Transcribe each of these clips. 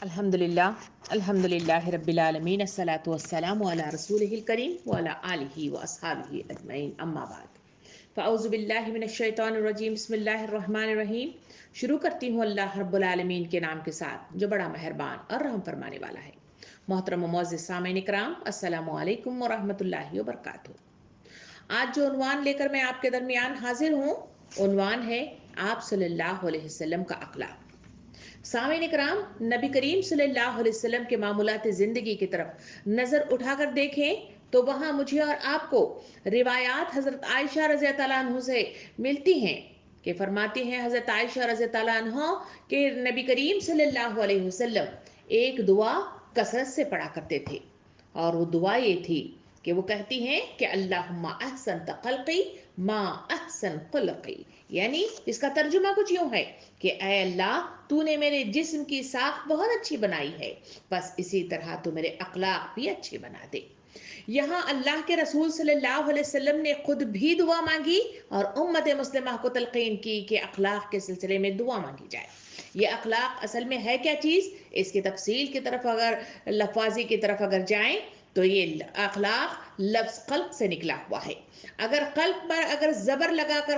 الحمد للہ رب العالمین الصلاۃ والسلام علی رسولہ الکریم وعلی آلہ واصحابہ اجمعین اما بعد فاعوذ باللہ من الشیطان الرجیم بسم اللہ الرحمن الرحیم۔ شروع کرتی ہوں اللہ رب العالمین کے نام کے ساتھ جو بڑا مہربان اور رحم فرمانے والا ہے۔ محترم و معزز سامعین کرام، السلام علیکم ورحمۃ اللہ وبرکاتہ۔ آج جو عنوان لے کر میں آپ کے درمیان حاضر ہوں، عنوان ہے آپ صلی اللہ علیہ وسلم کا اخلاق۔ سامعین کرام، نبی کریم صلی اللہ علیہ وسلم کے معمولات زندگی کی طرف نظر اٹھا کر دیکھیں تو وہاں مجھے اور آپ کو روایات حضرت عائشہ رضی اللہ عنہ سے ملتی ہیں کہ فرماتی ہیں حضرت عائشہ رضی اللہ عنہ کہ نبی کریم صلی اللہ علیہ وسلم ایک دعا کثرت سے پڑھا کرتے تھے، اور وہ دعا یہ تھی کہ وہ کہتی ہیں کہ اللہم احسنت خلقی ما احسن خلقی، یعنی اس کا ترجمہ کچھ یوں ہے کہ اے اللہ، تو نے میرے جسم کی ساخت بہت اچھی بنائی ہے، بس اسی طرح تو میرے اخلاق بھی اچھے بنا دے۔ یہاں اللہ کے رسول صلی اللہ علیہ وسلم نے خود بھی دعا مانگی اور امت مسلمہ کو تلقین کی کہ اخلاق کے سلسلے میں دعا مانگی جائے۔ یہ اخلاق اصل میں ہے کیا چیز؟ اس کی تفصیل کی طرف اگر لفاظی کی طرف اگر جائیں تو یہ اخلاق لفظ خلق سے نکلا ہوا ہے۔ اگر خلق پر اگر زبر لگا کر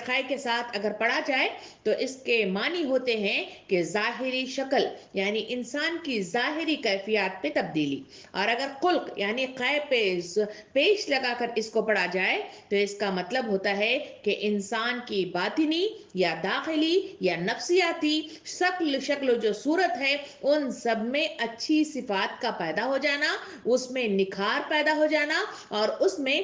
خائے کے ساتھ اگر پڑھا جائے تو اس کے معنی ہوتے ہیں کہ ظاہری شکل، یعنی انسان کی ظاہری کیفیات پہ تبدیلی، اور اگر خلق یعنی قے پہ پیش لگا کر اس کو پڑھا جائے تو اس کا مطلب ہوتا ہے کہ انسان کی باطنی یا داخلی یا نفسیاتی شکل جو صورت ہے ان سب میں اچھی صفات کا پیدا ہو جانا، اس میں نکھار پیدا ہو جانا اور اس میں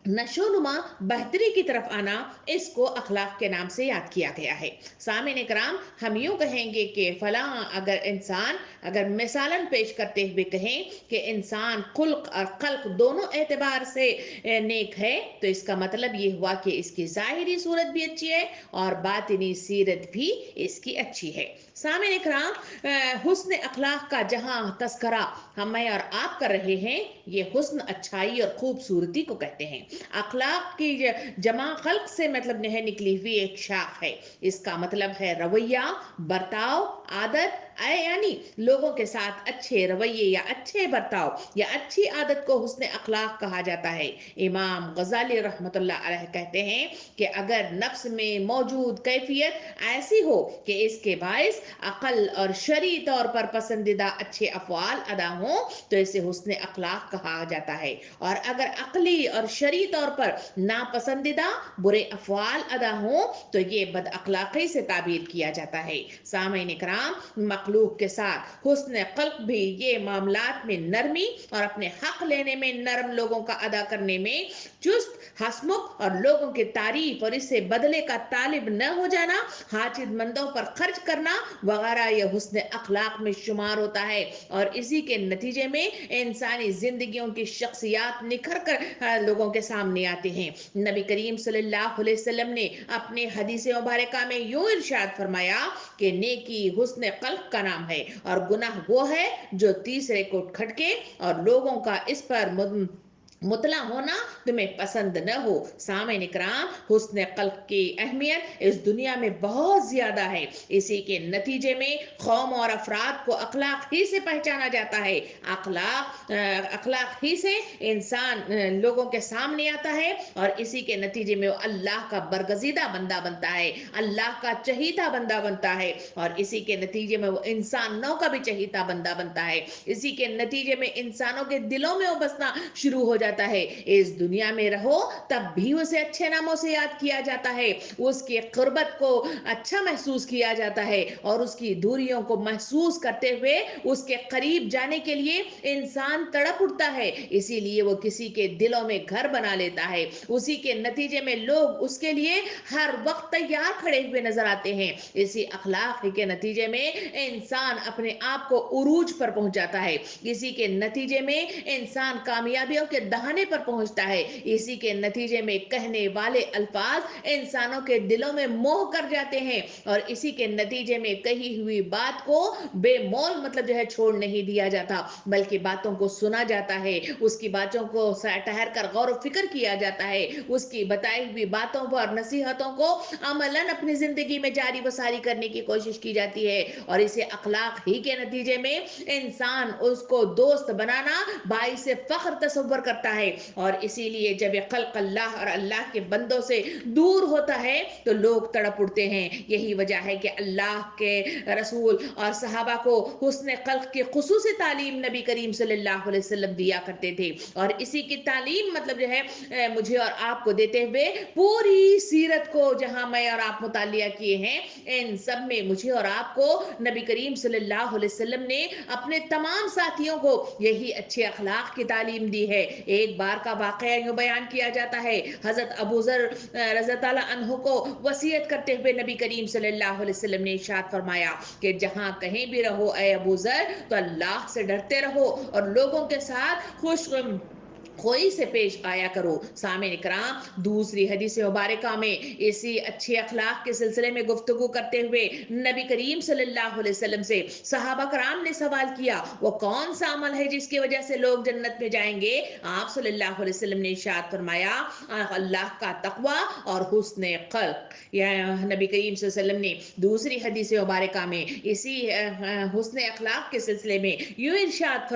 نشو نما بہتری کی طرف آنا، اس کو اخلاق کے نام سے یاد کیا گیا ہے۔ سامعین کرام، ہم یوں کہیں گے کہ فلاں اگر انسان اگر مثالاً پیش کرتے ہوئے کہیں کہ انسان خلق اور خلق دونوں اعتبار سے نیک ہے تو اس کا مطلب یہ ہوا کہ اس کی ظاہری صورت بھی اچھی ہے اور باطنی سیرت بھی اس کی اچھی ہے۔ سامعین کرام، حسن اخلاق کا جہاں تذکرہ ہم اور آپ کر رہے ہیں، یہ حسن اچھائی اور خوبصورتی کو کہتے ہیں۔ اخلاق کی جمع خلق سے مطلب نہیں نکلی ہوئی ایک شاخ ہے۔ اس کا مطلب ہے رویہ، برتاؤ، عادت، یعنی لوگوں کے ساتھ اچھے رویے یا اچھے برتاؤ یا اچھی عادت کو حسن اخلاق کہا جاتا ہے۔ امام غزالی رحمۃ اللہ علیہ کہتے ہیں کہ اگر نفس میں موجود کیفیت ایسی ہو کہ اس کے باعث عقل اور شرعی طور پر پسندیدہ اچھے افعال ادا ہوں تو اسے حسن اخلاق کہا جاتا ہے، اور اگر عقلی اور شرعی طور پر ناپسندیدہ برے افعال ادا ہوں تو یہ بد اخلاقی سے تعبیر کیا جاتا ہے۔ سامعین کرام، مخلوق کے ساتھ حسن خلق بھی یہ معاملات میں نرمی اور اپنے حق لینے میں نرم، لوگوں کا ادا کرنے میں چست، ہسمکھ اور لوگوں کی تعریف اور اس سے بدلے کا طالب نہ ہو جانا، حاجت مندوں پر خرچ کرنا وغیرہ یہ حسن اخلاق میں شمار ہوتا ہے، اور اسی کے نتیجے میں انسانی زندگیوں کی شخصیات نکھر کر لوگوں کے سامنے آتے ہیں۔ نبی کریم صلی اللہ علیہ وسلم نے اپنے حدیث مبارکہ میں یوں ارشاد فرمایا کہ نیکی حسن خلق کا نام ہے اور گناہ وہ ہے جو تیسرے کو کھٹکے اور لوگوں کا اس پر مطلع ہونا تمہیں پسند نہ ہو۔ سامعین کرام، حسن خلق کی اہمیت اس دنیا میں بہت زیادہ ہے۔ اسی کے نتیجے میں قوم اور افراد کو اخلاق ہی سے پہچانا جاتا ہے۔ اخلاق ہی سے انسان لوگوں کے سامنے آتا ہے اور اسی کے نتیجے میں وہ اللہ کا برگزیدہ بندہ بنتا ہے، اللہ کا چہیتا بندہ بنتا ہے، اور اسی کے نتیجے میں وہ انسانوں کا بھی چہیتا بندہ بنتا ہے۔ اسی کے نتیجے میں انسانوں کے دلوں میں وہ بسنا شروع ہو جاتا ہے۔ اس دنیا میں رہو تب بھی اسے اچھے ناموں سے یاد کیا جاتا ہے، اس کی قربت کو اچھا محسوس کیا جاتا ہے، اور اس کی دوریوں کو محسوس کرتے ہوئے اس کے قریب جانے کے لیے انسان تڑپ اٹھتا ہے، اسی لیے وہ کسی کے دلوں میں گھر بنا لیتا ہے۔ اسی کے نتیجے میں لوگ اس کے لیے ہر وقت تیار کھڑے ہوئے نظر آتے ہیں۔ اسی اخلاق کے نتیجے میں انسان اپنے آپ کو عروج پر پہنچ جاتا ہے۔ اسی کے نتیجے میں انسان کامیابیوں کے دہانے پر پہنچتا ہے، اسی کے نتیجے میں کہنے والے الفاظ انسانوں کے دلوں میں موہ کر جاتے ہیں، اور اسی کے نتیجے میں کہی ہوئی بات کو بے مول مطلب جو ہے چھوڑ نہیں دیا جاتا، بلکہ باتوں کو سنا جاتا ہے، اس کی باتوں کو ٹھہر کر غور و فکر کیا جاتا ہے، اس کی بتائی ہوئی باتوں پر نصیحتوں کو عملاً اپنی زندگی میں جاری و ساری کرنے کی کوشش کی جاتی ہے، اور اسے اخلاق ہی کے نتیجے میں انسان اس کو دوست بنانا باعث فخر تصور کرتا ہے، اور اسی لیے جب خلق اللہ اور اللہ کے بندوں سے دور ہوتا ہے تو لوگ تڑپ اٹھتے ہیں۔ یہی وجہ ہے کہ اللہ کے رسول اور صحابہ کو حسن خلق کی خصوصی تعلیم نبی کریم صلی اللہ علیہ وسلم دیا کرتے تھے، اور اسی کی تعلیم مطلب جو ہے مجھے اور آپ کو دیتے ہوئے پوری سیرت کو جہاں میں اور آپ مطالعہ کیے ہیں، ان سب میں مجھے اور آپ کو نبی کریم صلی اللہ علیہ وسلم نے اپنے تمام ساتھیوں کو یہی اچھے اخلاق کی تعلیم دی ہے۔ ایک بار کا واقعہ یوں بیان کیا جاتا ہے، حضرت ابو ذر رضی اللہ عنہ کو وصیت کرتے ہوئے نبی کریم صلی اللہ علیہ وسلم نے ارشاد فرمایا کہ جہاں کہیں بھی رہو اے ابو ذر تو اللہ سے ڈرتے رہو اور لوگوں کے ساتھ خوش خوئی سے پیش آیا کرو۔ سامعین کرام، دوسری حدیث مبارکہ میں اسی اچھے اخلاق کے سلسلے میں گفتگو کرتے ہوئے نبی کریم صلی اللہ علیہ وسلم سے صحابہ کرام نے سوال کیا، وہ کون سا عمل ہے جس کی وجہ سے لوگ جنت میں جائیں گے؟ آپ صلی اللہ علیہ وسلم نے ارشاد فرمایا، اللہ کا تقوی اور حسن خلق۔ یا نبی کریم صلی اللہ علیہ وسلم نے دوسری حدیث مبارکہ میں اسی حسن اخلاق کے سلسلے میں یوں ارشاد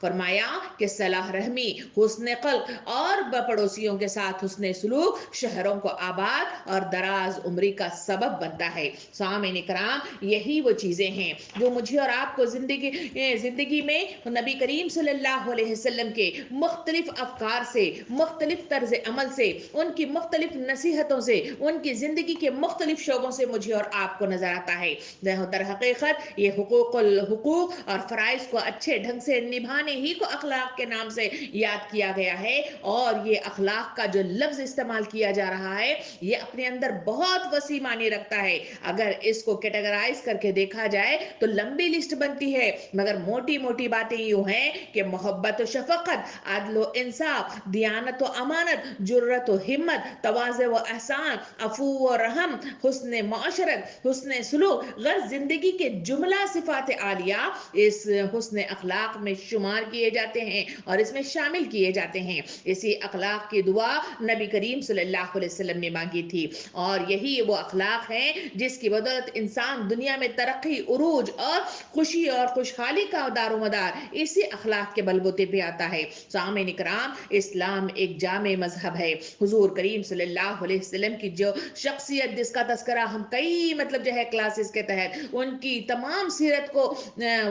فرمایا کہ صلاح رحمی، حسن خلق اور پڑوسیوں کے ساتھ حسن سلوک شہروں کو آباد اور دراز عمری کا سبب بنتا ہے۔ سامعین کرام، یہی وہ چیزیں ہیں جو مجھے اور آپ کو زندگی میں نبی کریم صلی اللہ علیہ وسلم کے مختلف افکار سے، مختلف طرز عمل سے، ان کی مختلف نصیحتوں سے، ان کی زندگی کے مختلف شعبوں سے مجھے اور آپ کو نظر آتا ہے۔ در حقیقت یہ حقوق اور فرائض کو اچھے ڈھنگ سے نبھانے ہی کو اخلاق کے نام سے یاد کیا گیا ہے، اور یہ اخلاق کا جو لفظ استعمال کیا جا رہا ہے یہ اپنے اندر بہت وسیع معنی رکھتا ہے۔ اگر اس کو کیٹیگرائز کر کے دیکھا جائے تو لمبی لسٹ بنتی ہے، مگر موٹی موٹی باتیں یوں ہیں کہ محبت و شفقت، عدل و انصاف، دیانت و امانت، جرت و ہمت، تواضع و احسان، عفو و رحم، حسن معاشرت، حسن سلوک، غرض زندگی کے جملہ صفات عالیہ اس حسن اخلاق میں شمار کیے جاتے ہیں اور اس میں شامل کیے جاتے ہیں۔ اسی اخلاق کی دعا نبی کریم صلی اللہ علیہ وسلم نے مانگی تھی، اور یہی وہ اخلاق ہیں جس کی بدولت انسان دنیا میں ترقی، عروج اور خوشی اور خوشحالی کا دار و مدار اسی اخلاق کے بلبوتے پہ آتا ہے۔ سامعین کرام، اسلام ایک جامع مذہب ہے۔ حضور کریم صلی اللہ علیہ وسلم کی جو شخصیت جس کا تذکرہ ہم کئی مطلب جو ہے کلاسز کے تحت ان کی تمام سیرت کو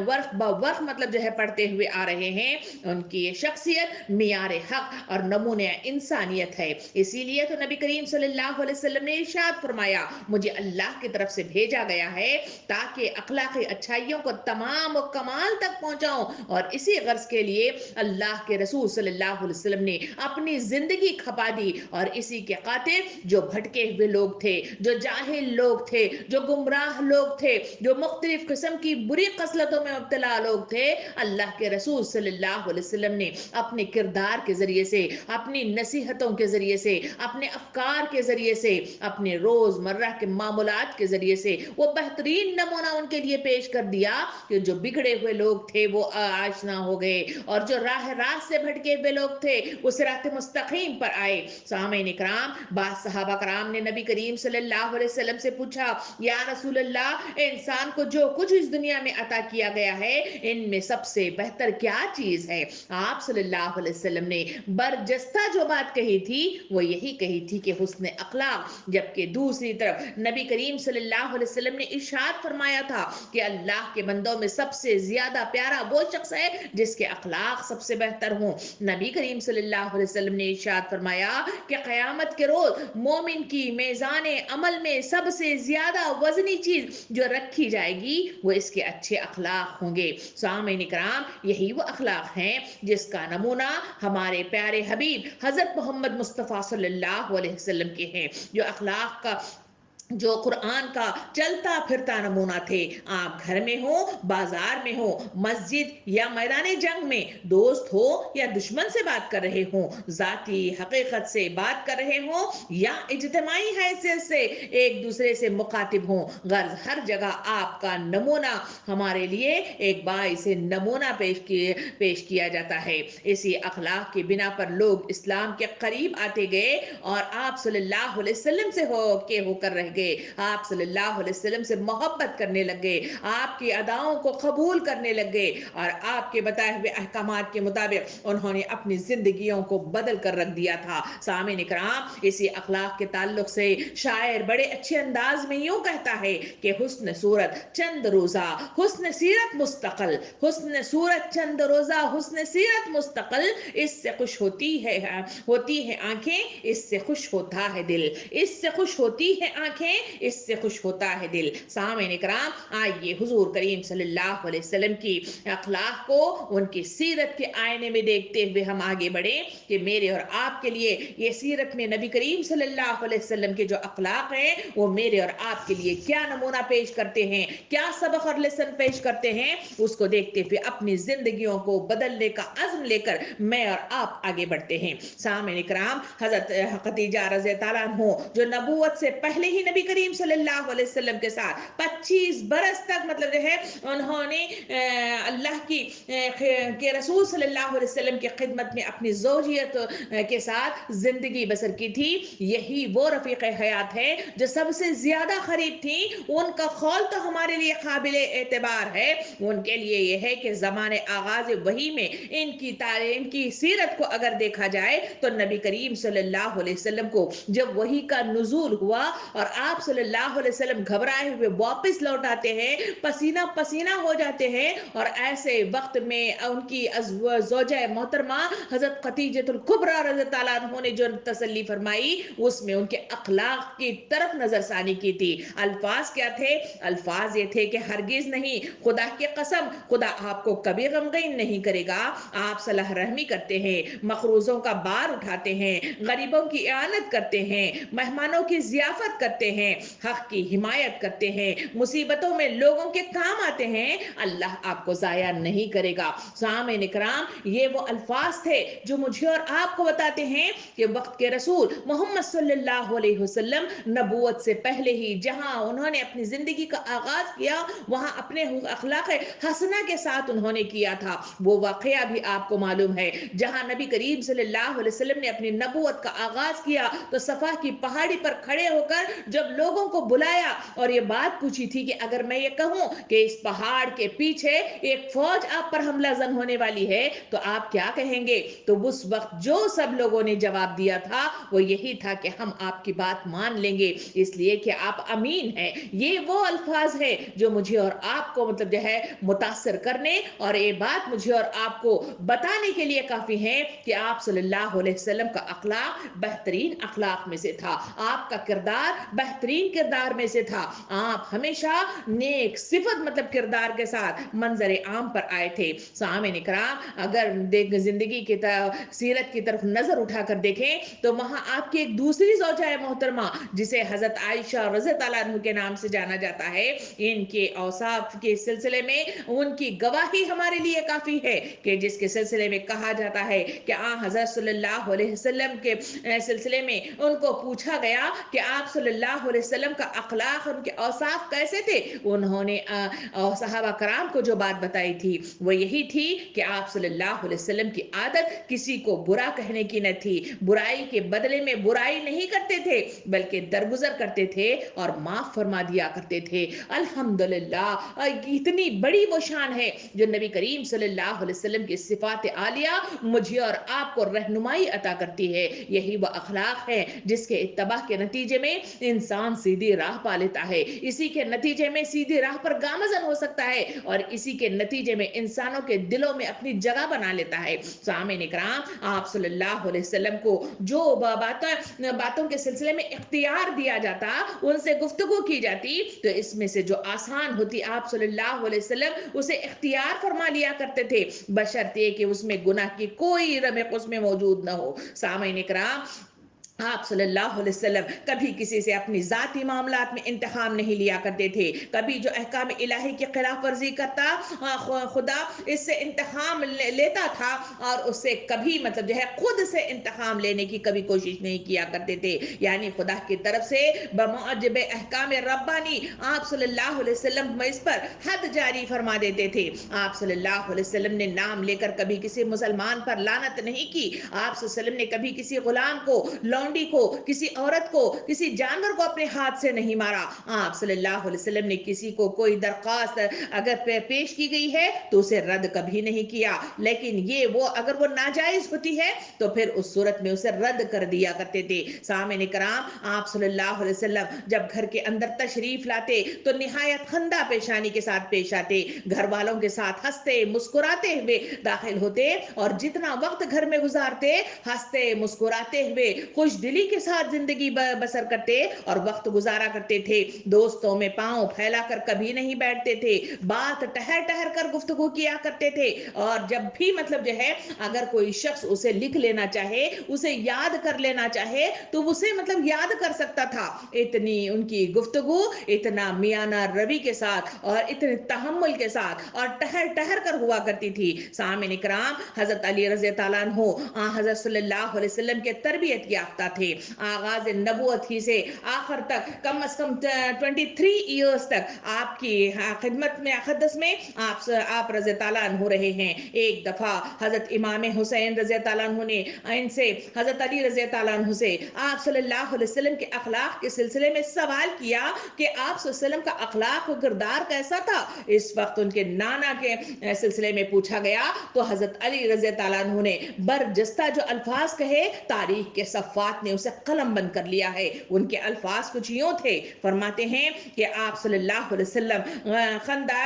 ورق بہ ورق مطلب جو ہے پڑھتے ہوئے آ رہے ہیں، ان کی یہ شخصیت معیار حق اور نمونہ انسانیت ہے۔ اسی لیے تو نبی کریم صلی اللہ علیہ وسلم نے ارشاد فرمایا، مجھے اللہ کی طرف سے بھیجا گیا ہے تاکہ اخلاقی اچھائیوں کو تمام و کمال تک پہنچاؤں، اور اسی غرض کے لیے اللہ کے رسول صلی اللہ علیہ وسلم نے اپنی زندگی کھپا دی، اور اسی کے خاطر جو بھٹکے ہوئے لوگ تھے، جو جاہل لوگ تھے، جو گمراہ لوگ تھے، جو مختلف قسم کی بری خصلتوں میں مبتلا لوگ تھے، اللہ کے رسول صلی اللہ علیہ وسلم نے اپنے کردار کے ذریعے سے، اپنی نصیحتوں کے ذریعے سے، اپنے افکار کے ذریعے سے، اپنے روز مرہ کے معمولات کے ذریعے سے وہ بہترین نمونہ ان کے لیے پیش کر دیا کہ جو بگڑے ہوئے لوگ تھے وہ آشنا ہو گئے، اور جو راہ راست سے بھٹکے ہوئے لوگ تھے وہ صراط مستقیم پر آئے۔ سامعین کرام، بعض صحابہ کرام نے نبی کریم صلی اللہ علیہ وسلم سے پوچھا، یا رسول اللہ، انسان کو جو کچھ اس دنیا میں عطا کیا گیا ہے ان میں سب سے بہتر کیا چیز ہے؟ آپ صلی اللہ علیہ وسلم نے برجستہ جو بات کہی تھی وہ یہی کہی تھی کہ حسن اخلاق، جبکہ دوسری طرف نبی کریم صلی اللہ علیہ وسلم نے ارشاد فرمایا تھا کہ اللہ کے بندوں میں سب سے زیادہ پیارا وہ شخص ہے جس کے اخلاق سب سے بہتر ہوں۔ نبی کریم صلی اللہ علیہ وسلم نے ارشاد فرمایا کہ قیامت کے روز مومن کی میزان عمل میں سب سے زیادہ وزنی چیز جو رکھی جائے گی وہ اس کے اچھے اخلاق ہوں گے۔ سامعین کرام، یہی وہ اخلاق ہیں جس کا نمونہ ہمارے پیارے حبیب حضرت محمد مصطفیٰ صلی اللہ علیہ وسلم کے ہیں، جو اخلاق کا जो कुरान का चलता फिरता नमूना थे। आप घर में हो, बाजार में हो, मस्जिद या मैदान जंग में, दोस्त हो या दुश्मन से बात कर रहे हो, जाती हकीकत से बात कर रहे हो या इज्तिमाई हैसियत से एक दूसरे से मुखातिब हो, गर्ज हर जगह आपका नमूना हमारे लिए एक बाइस नमूना पेश किया जाता है। इसी अखलाक के बिना पर लोग इस्लाम के करीब आते गए और आप सल्लल्लाहु अलैहि वसल्लम से होकर रह गए। आप सल्लल्लाहु अलैहि वसल्लम से मोहब्बत करने लग गए, आपकी अदाओं को कबूल करने लग गए और आपके बताए हुए अहकामात के मुताबिक उन्होंने अपनी जिंदगियों को बदल कर रख दिया था। सामीन इकराम, इसी अखलाक के ताल्लुक से शायर बड़े अच्छे अंदाज में यूं कहता है कि हुस्न सूरत चंद रोजा, हुस्न सीरत मुस्तकिल, हुस्न सूरत चंद रोजा, हुस्न सीरत मुस्तकिल, इससे खुश होती है आंखें, इससे खुश होता है दिल, इससे खुश होती है आंखें, इससे खुश होता है दिल। सामीन इकराम, आइए हुजूर करीम सल्लल्लाहु अलैहि वसल्लम की अखलाक को उनकी सीरत के आईने में देखते हुए हम आगे बढ़े कि मेरे और आपके लिए ये सीरत में नबी करीम सल्लल्लाहु अलैहि वसल्लम के जो अखलाक हैं वो मेरे और आपके लिए क्या नमूना पेश करते हैं, क्या सबक और लेसन पेश करते हैं, उसको देखते हुए अपनी जिंदगियों को बदलने का अज़्म लेकर मैं और आप आगे बढ़ते हैं। सामीन इकराम, हजरत खदीजा रज़ी अल्लाह अन्हा जो नबूवत से पहले ही नबी करीम सल्लल्लाहु अलैहि वसल्लम के साथ 25 बरस तक मतलब जो है उन्होंने अल्लाह की के रसूल सल्लल्लाहु अलैहि वसल्लम की खिदमत में अपनी ज़ौजियत के साथ जिंदगी बसर की थी। यही वो रफीक हयात है जो सबसे ज्यादा करीब थी। उनका कौल तो हमारे लिए काबिल एतबार है। उनके लिए यह है कि जमाने आगाज वही में इनकी सीरत को अगर देखा जाए तो नबी करीम सल्लल्लाहु अलैहि वसल्लम को जब वही का नुज़ूल हुआ और आप सल्लल्लाहु अलैहि वसल्लम घबराए हुए वापस लौट आते हैं, पसीना पसीना हो जाते हैं और ऐसे वक्त में उनकी ज़ौजा मोहतरमा हजरत खदीजतुल कुबरा रज़ियल्लाहु अन्हा ने जो तसल्ली फरमाई उसमें उनके अखलाक की तरफ नजरसानी की थी। अल्फाज क्या थे? अल्फाज ये थे कि हरगिज नहीं, खुदा की कसम, खुदा आपको कभी गमगीन नहीं करेगा। आप सलाह रहमी करते हैं, मखरूजों का बार उठाते हैं, गरीबों की इयानत करते हैं, मेहमानों की जियाफत करते हैं, हक की हिमायत करते हैं, मुसीबतों में लोगों के काम आते हैं, अल्लाह आपको जाया नहीं करेगा। सामीन इकराम, ये वो अल्फाज थे जो मुझे और आपको बताते हैं कि वक्त के रसूल मोहम्मद सल्लल्लाहु अलैहि वसल्लम नबूवत से पहले ही जहां उन्होंने अपनी जिंदगी का आगाज किया वहां अपने अखलाक हसना के साथ उन्होंने किया था। वो वाकया भी आपको मालूम है, जहां नबी करीम सल्लल्लाहु अलैहि वसल्लम ने अपनी नबूवत का आगाज किया तो सफा की पहाड़ी पर खड़े होकर जब लोगों को बुलाया और ये बात पूछी थी कि अगर मैं ये कहूं कि इस पहाड़ के पीछे एक फौज आप पर हमला जन होने वाली है तो आप क्या कहेंगे? तो उस वक्त जो सब लोगों ने जवाब दिया था वो यही था कि हम आपकी बात मान लेंगे इसलिए कि आप अमीन हैं। ये वो अल्फाज है जो मुझे और आपको मतलब जो है मुतासर करने और ये बात मुझे और आपको बताने के लिए काफी है कि आप सल्लल्लाहु अलैहि वसल्लम का अखलाक बेहतरीन अखलाक में से था, आपका किरदार बेहतरीन किरदार में से था। आप हमेशा नेक सिफत मतलब किरदार के साथ मंजर आम पर आए थे। सामीन इकराम, अगर जिंदगी की सीरत की तरफ नजर उठाकर देखें तो वहां आपकी एक दूसरी ज़ौजा मोहतरमा जिसे हजरत आयशा रज़ियल्लाहु अन्हा के नाम से जाना जाता है, इनके औसाफ के सिलसिले में उनकी गवाही हमारे लिए काफी है कि जिसके सिलसिले में कहा जाता है कि हजरत सल्लल्लाहु अलैहि वसल्लम के सिलसिले में उनको पूछा गया कि आप सल्लल्लाहु अलैहि वसल्लम का अखलाक उनके औसाफ कैसे थे। उन्होंने सहाबा कराम को जो बात बताई थी वो यही थी कि आप सल्लल्लाहु अलैहि वसल्लम की आदत किसी को बुरा कहने की न थी, बुराई के बदले में बुराई नहीं करते थे बल्कि दरगुजर करते थे और माफ फरमा दिया करते थे। अल्हम्दुलिल्लाह, इतनी बड़ी वो शान है जो नबी करीम सल्लल्लाहु अलैहि वसल्लम की सिफात आलिया मुझे और आपको रहनुमाई अता करती है। यही वह अखलाक है जिसके इत्तबा के नतीजे में इंसान सीधी राह पा लेता है, इसी के नतीजे में सीधी राह पर गामजन हो सकता है और इसी के नतीजे में इंसानों के दिलों में अपनी जगह बना लेता है। सामीन इकराम, आप सल्लल्लाहु अलैहि वसल्लम को जो बातों के सिलसिले में इख्तियार दिया जाता, उनसे गुफ्तगू की जाती तो इसमें से जो आसान होती आप सल्लल्लाहु अलैहि वसल्लम उसे इख्तियार फरमा लिया करते थे, बशर्ते कि उसमें गुनाह की कोई रमक उसमें मौजूद ना हो। सामीन इकराम, آپ صلی اللہ علیہ وسلم کبھی کسی سے اپنی ذاتی معاملات میں انتقام نہیں لیا کرتے تھے. کبھی جو احکام الہی کی خلاف ورزی کرتا خدا اس سے انتقام لیتا تھا اور اس سے کبھی مطلب جو ہے خود سے انتقام لینے کی کبھی کوشش نہیں کیا کرتے تھے. یعنی خدا کی طرف سے بموجب احکام ربانی آپ صلی اللہ علیہ وسلم اس پر حد جاری فرما دیتے تھے. آپ صلی اللہ علیہ وسلم نے نام لے کر کبھی کسی مسلمان پر لعنت نہیں کی. آپ صلی اللہ علیہ وسلم نے کبھی کسی غلام کو, لونڈی کو, کسی عورت کو, کسی جانور کو اپنے ہاتھ سے نہیں مارا. آپ صلی اللہ علیہ وسلم نے کسی کو کوئی درخواست اگر پیش کی گئی ہے تو اسے رد کبھی نہیں کیا, لیکن یہ وہ اگر وہ ناجائز ہوتی ہے تو پھر اس صورت میں اسے رد کر دیا کرتے تھے. سامعین کرام, آپ صلی اللہ علیہ وسلم جب گھر کے اندر تشریف لاتے تو نہایت خندہ پیشانی کے ساتھ پیش آتے, گھر والوں کے ساتھ ہنستے مسکراتے ہوئے داخل ہوتے اور جتنا وقت گھر میں گزارتے ہنستے مسکراتے ہوئے خوش دلی کے ساتھ زندگی بسر کرتے اور وقت گزارا کرتے تھے. دوستوں میں پاؤں پھیلا کر کبھی نہیں بیٹھتے تھے, بات ٹہر ٹہر کر گفتگو کیا کرتے تھے, اور جب بھی مطلب جو ہے اگر کوئی شخص اسے لکھ لینا چاہے, اسے یاد کر لینا چاہے تو اسے مطلب یاد کر سکتا تھا. اتنی ان کی گفتگو اتنا میانہ روی کے ساتھ اور اتنے تحمل کے ساتھ اور ٹہر ٹہر کر ہوا کرتی تھی. سامعین کرام, حضرت علی رضی اللہ عنہ حضرت صلی اللہ علیہ وسلم کے تربیت یافتہ تھے. آغاز نبوت ہی سے آخر تک کم از کم 23 ایئرز تک آپ کی خدمت میں اقدس میں آپ رضی اللہ عنہ رہے ہیں. ایک دفعہ حضرت امام حسین رضی اللہ عنہ نے ان سے حضرت علی رضی اللہ عنہ سے آپ صلی اللہ علیہ وسلم کے اخلاق کے سلسلے میں سوال کیا کہ آپ صلی اللہ علیہ وسلم کا اخلاق و کردار کیسا تھا. اس وقت ان کے نانا کے سلسلے میں پوچھا گیا تو حضرت علی رضی اللہ عنہ نے برجستہ جو الفاظ کہے تاریخ کے صفحات نے اسے قلم بند کر لیا ہے. ان کے الفاظ کچھ یوں تھے, فرماتے ہیں کہ آپ صلی اللہ علیہ وسلم خندہ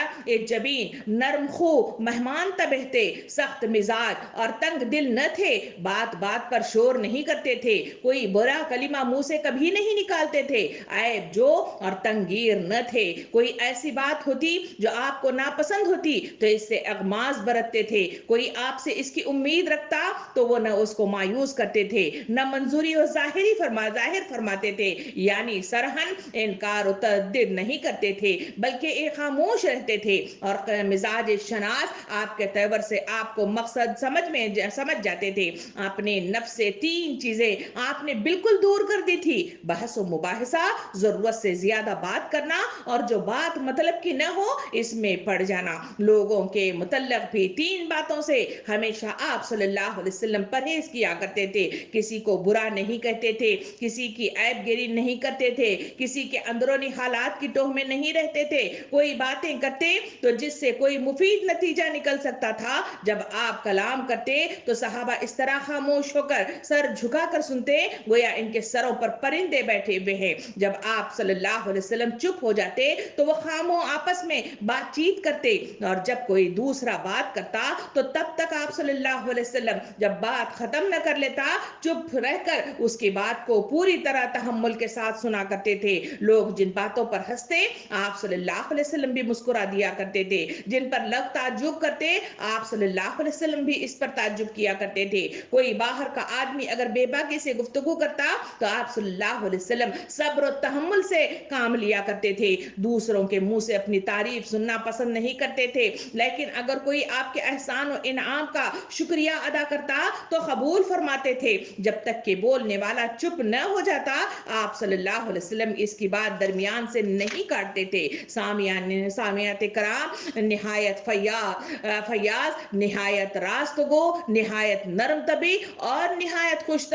جبین, نرم خو, مہمان تبہتے, سخت مزاج اور تنگ دل نہ تھے. بات بات پر شور نہیں کرتے تھے, کوئی برا کلمہ منہ سے کبھی نہیں نکالتے تھے, عیب جو اور تنگیر نہ تھے. کوئی ایسی بات ہوتی جو آپ کو ناپسند ہوتی تو اس سے اغماض برتتے تھے. کوئی آپ سے اس کی امید رکھتا تو وہ نہ اس کو مایوس کرتے تھے, نہ منظوری اور ظاہر فرماتے تھے, یعنی سرہن انکار و تردد نہیں کرتے تھے بلکہ ایک خاموش رہتے تھے. اور مزاج شناس آپ کے تیور سے آپ کو مقصد سمجھ جاتے تھے. اپنے نفس سے 3 چیزیں آپ نے بالکل دور کر دی تھی, بحث و مباحثہ, ضرورت سے زیادہ بات کرنا اور جو بات مطلب کی نہ ہو اس میں پڑ جانا. لوگوں کے متعلق بھی 3 باتوں سے ہمیشہ آپ صلی اللہ علیہ وسلم پرہیز کیا کرتے تھے. کسی کو برا نہیں کہتے تھے, کسی کی عیب گیری نہیں کرتے تھے, کسی کے اندرونی حالات کی ٹوہ میں نہیں رہتے تھے. کوئی باتیں کرتے تو جس سے کوئی مفید نتیجہ نکل سکتا تھا, جب آپ کلام کرتے تو صحابہ اس طرح خاموش ہو کر سر جھکا کر سنتے گویا ان کے سروں پر پرندے بیٹھے ہوئے ہیں. جب آپ صلی اللہ علیہ وسلم چپ ہو جاتے تو وہ خاموں آپس میں بات چیت کرتے, اور جب کوئی دوسرا بات کرتا تو تب تک آپ صلی اللہ علیہ وسلم جب بات ختم نہ کر لیتا چپ رہ کر اس کی بات کو پوری طرح تحمل کے ساتھ سنا کرتے تھے. لوگ جن باتوں پر ہنستے آپ صلی اللہ علیہ وسلم بھی مسکرا دیا کرتے تھے, جن پر لوگ تعجب کرتے آپ صلی اللہ علیہ وسلم بھی اس پر تعجب کیا کرتے تھے. کوئی باہر کا آدمی اگر بے باکی سے گفتگو کرتا تو آپ صلی اللہ علیہ وسلم صبر و تحمل سے کام لیا کرتے تھے. دوسروں کے منہ سے اپنی تعریف سننا پسند نہیں کرتے تھے, لیکن اگر کوئی آپ کے احسان و انعام کا شکریہ ادا کرتا تو قبول فرماتے تھے. جب تک کہ بولنے والا چپ نہ ہو جاتا آپ صلی اللہ علیہ وسلم اس کی بات درمیان سے نہیں کاٹتے تھے. سامعات کرام, نہایت فیاض, نہایت راست گو, نہایت نرم طبی اور نہایت خوش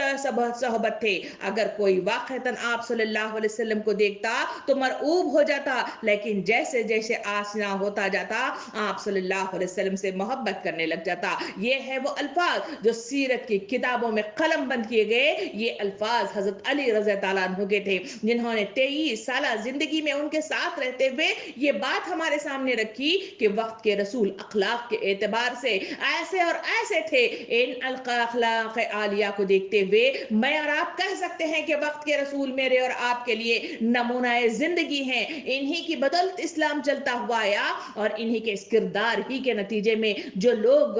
صحبت تھے. اگر کوئی واقعتاً آپ صلی اللہ علیہ وسلم کو دیکھتا تو مرعوب ہو جاتا, لیکن جیسے جیسے آشنا ہوتا جاتا آپ صلی اللہ علیہ وسلم سے محبت کرنے لگ جاتا. یہ ہے وہ الفاظ جو سیرت کی کتابوں میں قلم بند کیے گئے. یہ الفاظ حضرت علی رضی اللہ عنہ کے تھے, جنہوں نے 23 سالہ زندگی میں ان کے ساتھ رہتے ہوئے یہ بات ہمارے سامنے رکھی کہ وقت کے رسول اخلاق کے اعتبار سے ایسے اور ایسے تھے. ان اخلاق عالیہ کو دیکھتے ہوئے میں اور آپ کہہ سکتے ہیں کہ وقت کے رسول میرے اور آپ کے لیے نمونہ زندگی ہیں. انہی کی بدولت اسلام چلتا ہوا آیا, اور انہی کے اس کردار ہی کے نتیجے میں جو لوگ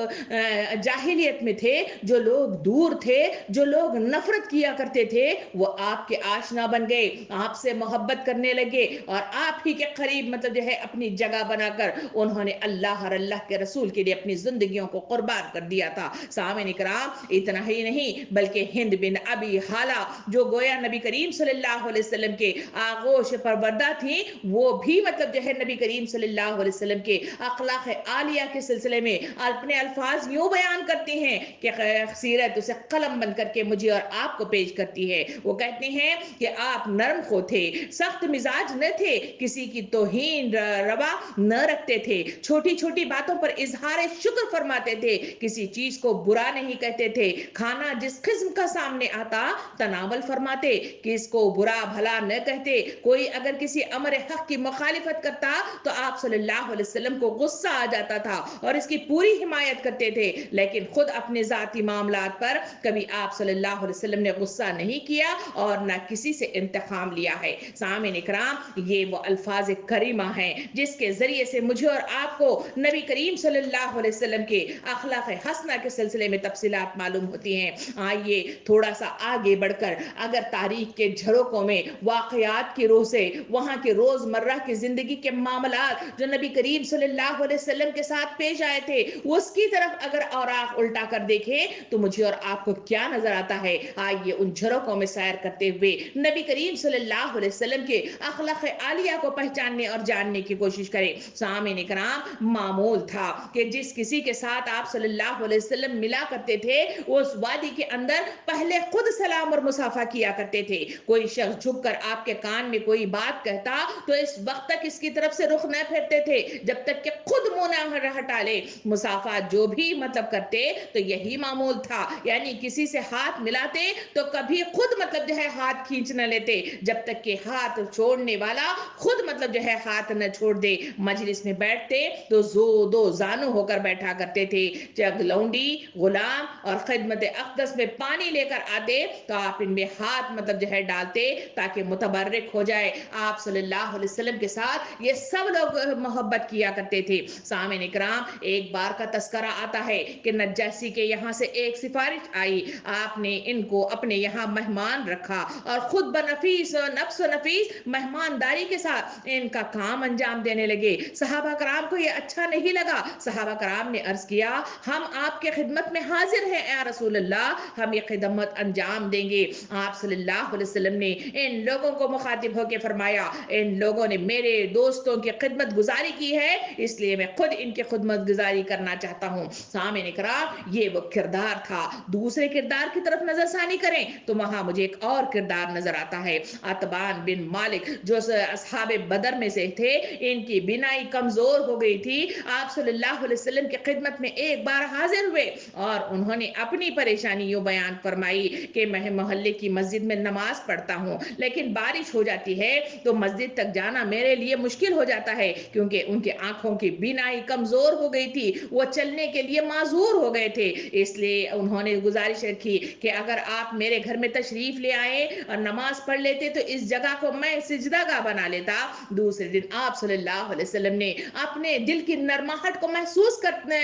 جاہلیت میں تھے, جو لوگ دور تھے, جو لوگ نفرت मोहब्बत किया करते थे वो आपके आशना बन गए, आपसे मोहब्बत करने लगे और आप ही के करीब मतलब जो है अपनी जगह बनाकर उन्होंने अल्लाह और अल्लाह के रसूल के लिए अपनी जिंदगियों को कुर्बान कर दिया था। सामने इकराम, इतना ही नहीं बल्कि हिंद बिन अबी हाला जो गोया नबी करीम सल्लल्लाहु अलैहि वसल्लम के आगोश पर बर्दा थी, वो भी मतलब जो है नबी करीम सल्लल्लाहु अलैहि वसल्लम के अखलाक आलिया के सिलसिले में अपने अल्फाज यूं बयान करते हैं कि सीरत उसे कलम बन करके मुझे और आपको पेश करती है। वो कहते हैं कि आप नरम खो थे, सख्त मिजाज न थे, किसी की तौहीन रवा न रखते थे, छोटी छोटी बातों पर इजहार शुक्र फरमाते थे, किसी चीज को बुरा नहीं कहते थे, खाना जिस किस्म का सामने आता तनावल फरमाते, किसको बुरा भला न कहते, कोई अगर किसी अमर हक की मुखालिफत करता तो आप सल्लल्लाहु अलैहि वसल्लम को गुस्सा आ जाता था और इसकी पूरी हिमायत करते थे, लेकिन खुद अपने जाती मामलात पर कभी आप सल्लल्लाहु अलैहि वसल्लम ने गुस्सा नहीं किया और ना किसी से इंतकाम लिया है। सामीन इकराम, ये वो अल्फाज करीमा हैं जिसके जरिए से मुझे और आपको नबी करीम सल्लल्लाहु अलैहि वसल्लम के अखलाक हसना के सिलसिले में तफसीलात मालूम होती हैं। आइए थोड़ा सा आगे बढ़कर अगर तारीख के झरोकों में वाकयात की रूह से वहां के रोजमर्रा की जिंदगी के मामलात जो नबी करीम सल्लल्लाहु अलैहि वसल्लम के साथ पेश आए थे उसकी तरफ अगर और आंख उल्टा कर देखें तो मुझे और आपको क्या नजर आता है। आइए उन झरोकों में सैर करते हुए नबी करीम सल्लल्लाहु अलैहि वसल्लम के अखलाक आलिया को पहचानने और जानने की कोशिश करें। सामीन इकराम, मामूल था कि जिस किसी के साथ आप सल्लल्लाहु अलैहि वसल्लम मिला करते थे उस वादी के अंदर पहले खुद सलाम और मुसाफा किया करते थे। कोई शख्स झुककर आपके कान में कोई बात कहता तो इस वक्त तक इसकी तरफ से रुख न फेरते थे जब तक कि खुद मुंह न हटा ले। मुसाफा जो भी मतलब करते तो यही मामूल था, यानी किसी से हाथ मिलाते तो कभी खुद मतलब जो है हाथ खींच न लेते जब तक कि हाथ छोड़ने वाला खुद मतलब जो है हाथ न छोड़ दे। मजलिस में बैठते तो दो जानू होकर बैठा करते थे। जब लौंडी, गुलाम और खिदमत अक़दस में पानी लेकर आते तो आप इनमें हाथ मतलब जो है डालते ताकि मुतबर्रिक हो जाए। आप सल्लल्लाहु अलैहि वसल्लम के साथ ये सब लोग मोहब्बत किया करते थे। सामीन इकराम, एक बार का तस्करा आता है कि नज्जासी के यहाँ से एक सिफारिश आई, आपने इनको अपने यहाँ मेहमान रखा और खुद बनफीस नफ्स नफीस मेहमानदारी के साथ इनका काम अंजाम देने लगे। सहाबा कराम को ये अच्छा नहीं लगा। सहाबा कराम ने अर्ज किया, हम आपके खिदमत में हाजिर हैं या रसूल अल्लाह, हम ये खिदमत अंजाम देंगे। आप सल्लल्लाहु अलैहि वसल्लम ने इन लोगों को मुखातिब होकर फरमाया, इन लोगों ने मेरे दोस्तों की खिदमत गुजारी की है इसलिए मैं खुद इनकी खिदमत गुजारी करना चाहता हूँ। सामीन इकराम, ये वो किरदार था। दूसरे किरदार की तरफ नजरसानी करें तो वहां मुझे एक और किरदार नजर आता है। अतबान बिन मालिक जो असहाबे बदर में से थे, इनकी बिनाई कमजोर हो गई थी। आप सल्लल्लाहु अलैहि वसल्लम की खिदमत में एक बार हाजिर हुए और उन्होंने अपनी परेशानी यूं बयान फरमाई कि मैं मोहल्ले की मस्जिद में नमाज पढ़ता हूं लेकिन बारिश हो जाती है तो मस्जिद तक जाना मेरे लिए मुश्किल हो जाता है क्योंकि उनकी आंखों की बिनाई कमजोर हो गई थी, वो चलने के लिए माजूर हो गए थे। इसलिए उन्होंने गुजारिश की कि अगर आप मेरे घर में तशरीफ ले आए और नमाज पढ़ लेते तो इस जगह को मैं सिजदागाह बना लेता। दूसरे दिन आप सल्लल्लाहु अलैहि वसल्लम ने अपने दिल की नरमाहट को महसूस करने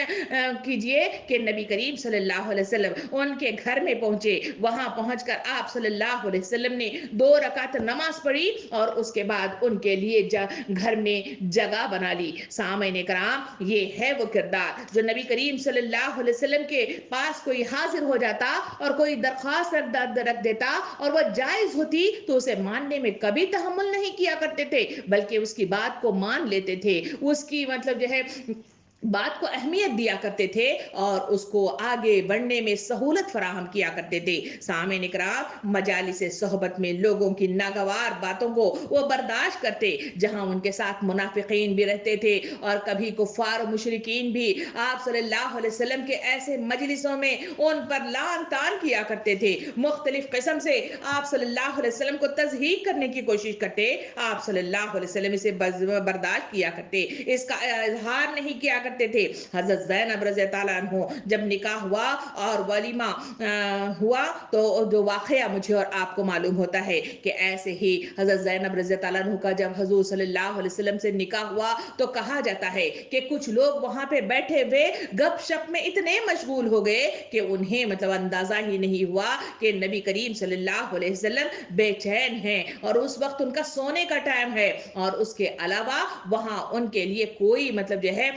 कीजिए कि नबी करीम सल्लल्लाहु अलैहि वसल्लम उनके घर में पहुंचे। वहां पहुंचकर आप सल्लल्लाहु अलैहि वसल्लम ने 2 रकात नमाज पढ़ी और उसके बाद उनके लिए घर में जगह बना ली। सामईन कराम, ये है वो किरदार जो नबी करीम सल्लल्लाहु अलैहि वसल्लम के पास कोई हाजिर हो जाता और कोई दरख्वास्त रख देता और वह जायज होती तो उसे मानने में कभी तहम्मुल नहीं किया करते थे बल्कि उसकी बात को मान लेते थे, उसकी मतलब जो है बात को अहमियत दिया करते थे और उसको आगे बढ़ने में सहूलत फराहम किया करते थे। सामईन इकराम, मजालिस सोहबत में लोगों की नागवार बातों को वो बर्दाश्त करते जहां उनके साथ मुनाफिकीन भी रहते थे और कभी कुफार मुशरिकीन भी आप सल्लल्लाहु अलैहि वसल्लम के ऐसे मजलिसों में उन पर लान तान किया करते थे। मुख्तलिफ किस्म से आप सल्लल्लाहु अलैहि वसल्लम को तज़हीक करने की कोशिश करते, आप सल्लल्लाहु अलैहि वसल्लम इसे बर्दाश्त किया करते, इसका इजहार नहीं किया करते کرتے تھے. حضرت زینب رضی اللہ عنہ جب نکاح ہوا اور ولیمہ ہوا تو جو واقعہ مجھے اور آپ کو معلوم ہوتا ہے کہ ایسے ہی حضرت زینب رضی اللہ عنہ کا جب حضور صلی اللہ علیہ وسلم سے نکاح ہوا تو کہا جاتا ہے کہ کچھ لوگ وہاں پہ بیٹھے ہوئے گپ شپ میں اتنے مشغول ہو گئے کہ انہیں مطلب اندازہ ہی نہیں ہوا کہ نبی کریم صلی اللہ علیہ وسلم بے چین ہیں اور اس وقت ان کا سونے کا ٹائم ہے اور اس کے علاوہ وہاں ان کے لیے کوئی مطلب جو ہے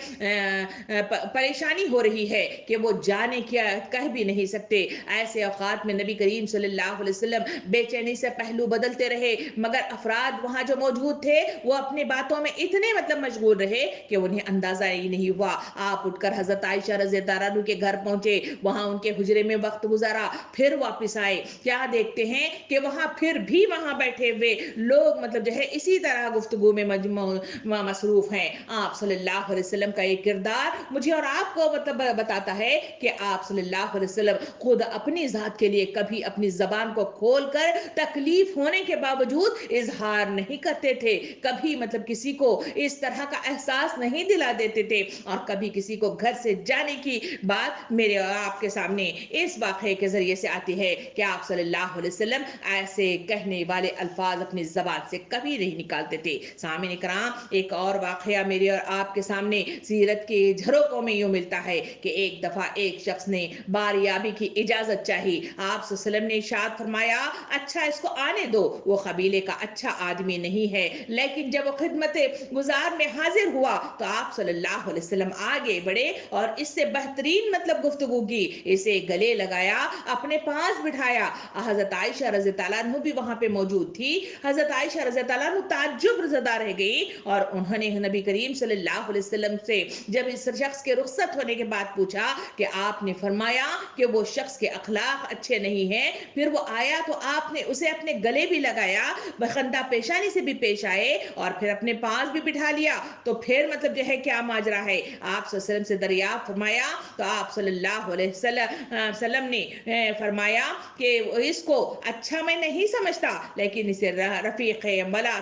پریشانی ہو رہی ہے کہ وہ جانے کیا کہہ بھی نہیں سکتے. ایسے اوقات میں نبی کریم صلی اللہ علیہ وسلم بے چینی سے پہلو بدلتے رہے مگر افراد وہاں جو موجود تھے وہ اپنی باتوں میں اتنے مطلب مشغول رہے کہ انہیں اندازہ ہی نہیں ہوا. آپ اٹھ کر حضرت عائشہ رضی اللہ عنہ کے گھر پہنچے, وہاں ان کے حجرے میں وقت گزارا, پھر واپس آئے. کیا دیکھتے ہیں کہ وہاں پھر بھی وہاں بیٹھے ہوئے لوگ مطلب جو ہے اسی طرح گفتگو میں مصروف ہیں. آپ صلی اللہ علیہ وسلم کا یہ کردار مجھے اور آپ کو مطلب بتاتا ہے کہ آپ صلی اللہ علیہ وسلم خود اپنی ذات کے لیے کبھی اپنی زبان کو کھول کر تکلیف ہونے کے باوجود اظہار نہیں کرتے تھے, کبھی مطلب کسی کو اس طرح کا احساس نہیں دلا دیتے تھے, اور کبھی کسی کو گھر سے جانے کی بات میرے اور آپ کے سامنے اس واقعے کے ذریعے سے آتی ہے کہ آپ صلی اللہ علیہ وسلم ایسے کہنے والے الفاظ اپنی زبان سے کبھی نہیں نکالتے تھے. سامعین کرام, ایک اور واقعہ میرے اور آپ کے سامنے سیرت کے جھروکوں میں یوں ملتا ہے کہ ایک دفعہ ایک شخص نے باریابی کی اجازت چاہی. آپ صلی اللہ علیہ وسلم نے ارشاد فرمایا اچھا اس کو آنے دو, وہ قبیلے کا اچھا آدمی نہیں ہے. لیکن جب وہ خدمت گزار میں حاضر ہوا تو آپ صلی اللہ علیہ وسلم آگے بڑھے اور اس سے بہترین مطلب گفتگو کی, اسے گلے لگایا, اپنے پاس بٹھایا. حضرت عائشہ رضی اللہ عنہ بھی وہاں پہ موجود تھی. حضرت عائشہ رضی اللہ عنہ تعجب زدہ رہ گئی اور انہوں نے نبی کریم صلی اللہ علیہ وسلم سے جب اس شخص کے رخصت ہونے کے بعد پوچھا کہ آپ نے فرمایا کہ وہ شخص کے اخلاق اچھے نہیں ہیں, پھر وہ آیا تو آپ نے اسے اپنے گلے بھی لگایا, بخندہ پیشانی سے بھی پیش آئے اور پھر اپنے پاس بھی بٹھا لیا, تو پھر مطلب جو ہے کیا ماجرا ہے؟ آپ صلی اللہ علیہ وسلم سے دریافت فرمایا تو آپ صلی اللہ علیہ وسلم نے فرمایا کہ اس کو اچھا میں نہیں سمجھتا, لیکن اسے رفیق ملا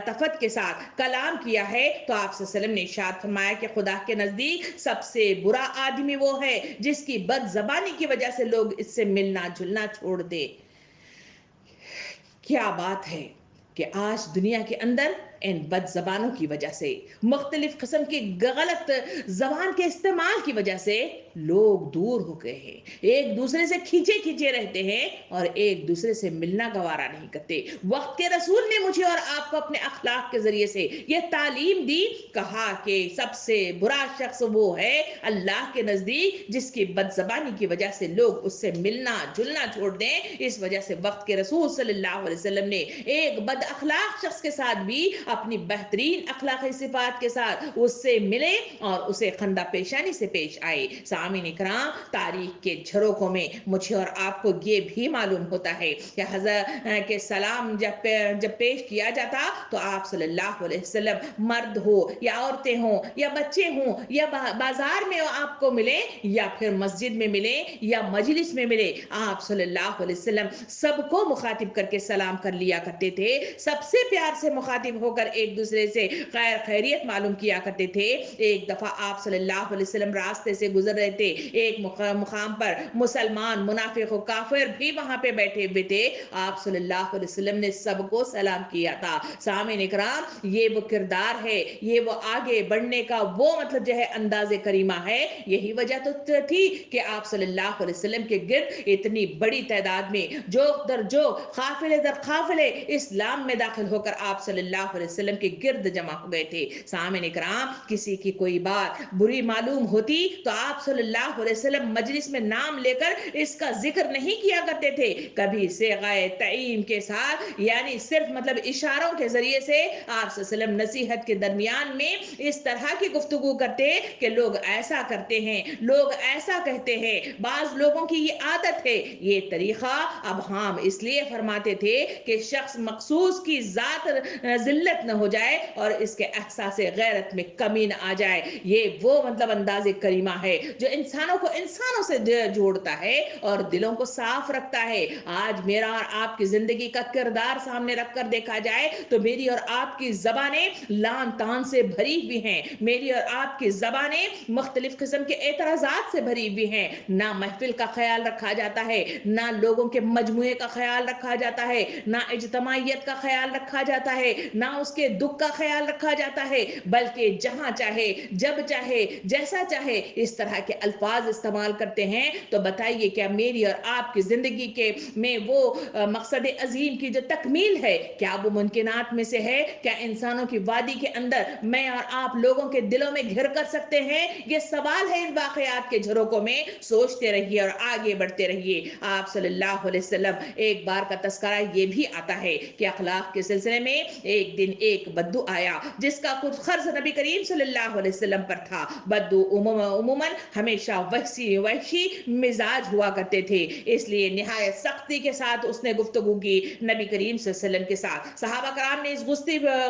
تفت کے ساتھ کلام کیا ہے. تو آپ صلی اللہ علیہ وسلم نے ارشاد فرمایا کہ خدا کے نزدیک سب سے برا آدمی وہ ہے جس کی بد زبانی کی وجہ سے لوگ اس سے ملنا جلنا چھوڑ دے. کیا بات ہے کہ آج دنیا کے اندر ان بد زبانوں کی وجہ سے, مختلف قسم کی غلط زبان کے استعمال کی وجہ سے لوگ دور ہو گئے ہیں, ایک دوسرے سے کھینچے کھینچے رہتے ہیں اور ایک دوسرے سے ملنا گوارا نہیں کرتے. وقت کے رسول نے مجھے اور آپ کو اپنے اخلاق کے ذریعے سے یہ تعلیم دی, کہا کہ سب سے برا شخص وہ ہے اللہ کے نزدیک جس کی بد زبانی کی وجہ سے لوگ اس سے ملنا جلنا چھوڑ دیں. اس وجہ سے وقت کے رسول صلی اللہ علیہ وسلم نے ایک بد اخلاق شخص کے ساتھ بھی اپنی بہترین اخلاقی صفات کے ساتھ اس سے ملے اور اسے خندہ پیشانی سے پیش آئے. سامعین اکرام, تاریخ کے جھروکوں میں مجھے اور آپ کو یہ بھی معلوم ہوتا ہے کہ حضرت کے سلام جب پیش کیا جاتا تو آپ صلی اللہ علیہ وسلم مرد ہو یا عورتیں ہوں یا بچے ہوں یا بازار میں آپ کو ملے یا پھر مسجد میں ملے یا مجلس میں ملے, آپ صلی اللہ علیہ وسلم سب کو مخاطب کر کے سلام کر لیا کرتے تھے, سب سے پیار سے مخاطب ہو کر ایک دوسرے سے خیر خیریت معلوم کیا کرتے تھے. ایک دفعہ آپ صلی اللہ علیہ وسلم راستے سے گزر رہے تھے, ایک مقام پر مسلمان منافق و کافر بھی وہاں پہ بیٹھے ہوئے تھے, آپ صلی اللہ علیہ وسلم نے سب کو سلام کیا تھا. سامعین اکرام, یہ وہ کردار ہے, یہ وہ آگے بڑھنے کا وہ مطلب جو ہے انداز کریمہ ہے. یہی وجہ تو تھی کہ آپ صلی اللہ علیہ وسلم کے گرد اتنی بڑی تعداد میں جو در جو قافلے در قافلے اسلام میں داخل ہو کر آپ صلی اللہ علیہ وسلم کے گرد جمع ہو گئے تھے. سامعین اکرام, کسی کی کوئی بات بری معلوم ہوتی تو آپ صلی اللہ علیہ وسلم مجلس میں نام لے کر اس کا ذکر نہیں کیا کرتے تھے, کبھی صیغہ تعین کے ساتھ یعنی صرف مطلب اشاروں کے ذریعے سے آپ صلی اللہ علیہ وسلم نصیحت کے درمیان میں اس طرح کی گفتگو کرتے کہ لوگ ایسا کرتے ہیں, لوگ ایسا کہتے ہیں, بعض لوگوں کی یہ عادت ہے. یہ طریقہ اب ہم اس لیے فرماتے تھے کہ شخص مخصوص کی ذات ذلت غفلت نہ ہو جائے اور اس کے احساس غیرت میں کمی نہ آ جائے. یہ وہ مطلب انداز کریمہ ہے جو انسانوں کو انسانوں سے جوڑتا ہے اور دلوں کو صاف رکھتا ہے. آج میرا اور آپ کی زندگی کا کردار سامنے رکھ کر دیکھا جائے تو میری اور آپ کی زبانیں لان تان سے بھری ہوئی ہیں. میری اور آپ کی زبانیں مختلف قسم کے اعتراضات سے بھری ہوئی ہیں. نہ محفل کا خیال رکھا جاتا ہے, نہ لوگوں کے مجموعے کا خیال رکھا جاتا ہے, نہ اجتماعیت کا خیال رکھا جاتا ہے, نہ اس کے دکھ کا خیال رکھا جاتا ہے, بلکہ جہاں چاہے جب چاہے جیسا چاہے اس طرح کے الفاظ استعمال کرتے ہیں. تو بتائیے کیا میری اور آپ کی زندگی کے میں وہ مقصد عظیم کی جو تکمیل ہے کیا وہ ممکنات میں سے ہے؟ کیا انسانوں کی وادی کے اندر میں اور آپ لوگوں کے دلوں میں گھر کر سکتے ہیں؟ یہ سوال ہے ان واقعات کے جھروکوں میں. سوچتے رہیے اور آگے بڑھتے رہیے. آپ صلی اللہ علیہ وسلم ایک بار کا تذکرہ یہ بھی آتا ہے کہ اخلاق کے سلسلے میں ایک دن ایک بدو آیا جس کا کچھ خرچ نبی کریم صلی اللہ علیہ وسلم پر تھا. بدو عموماً ہمیشہ وحشی مزاج ہوا کرتے تھے, اس لیے نہایت سختی کے ساتھ اس نے گفتگو کی نبی کریم صلی اللہ علیہ وسلم کے ساتھ. صحابہ کرام نے اس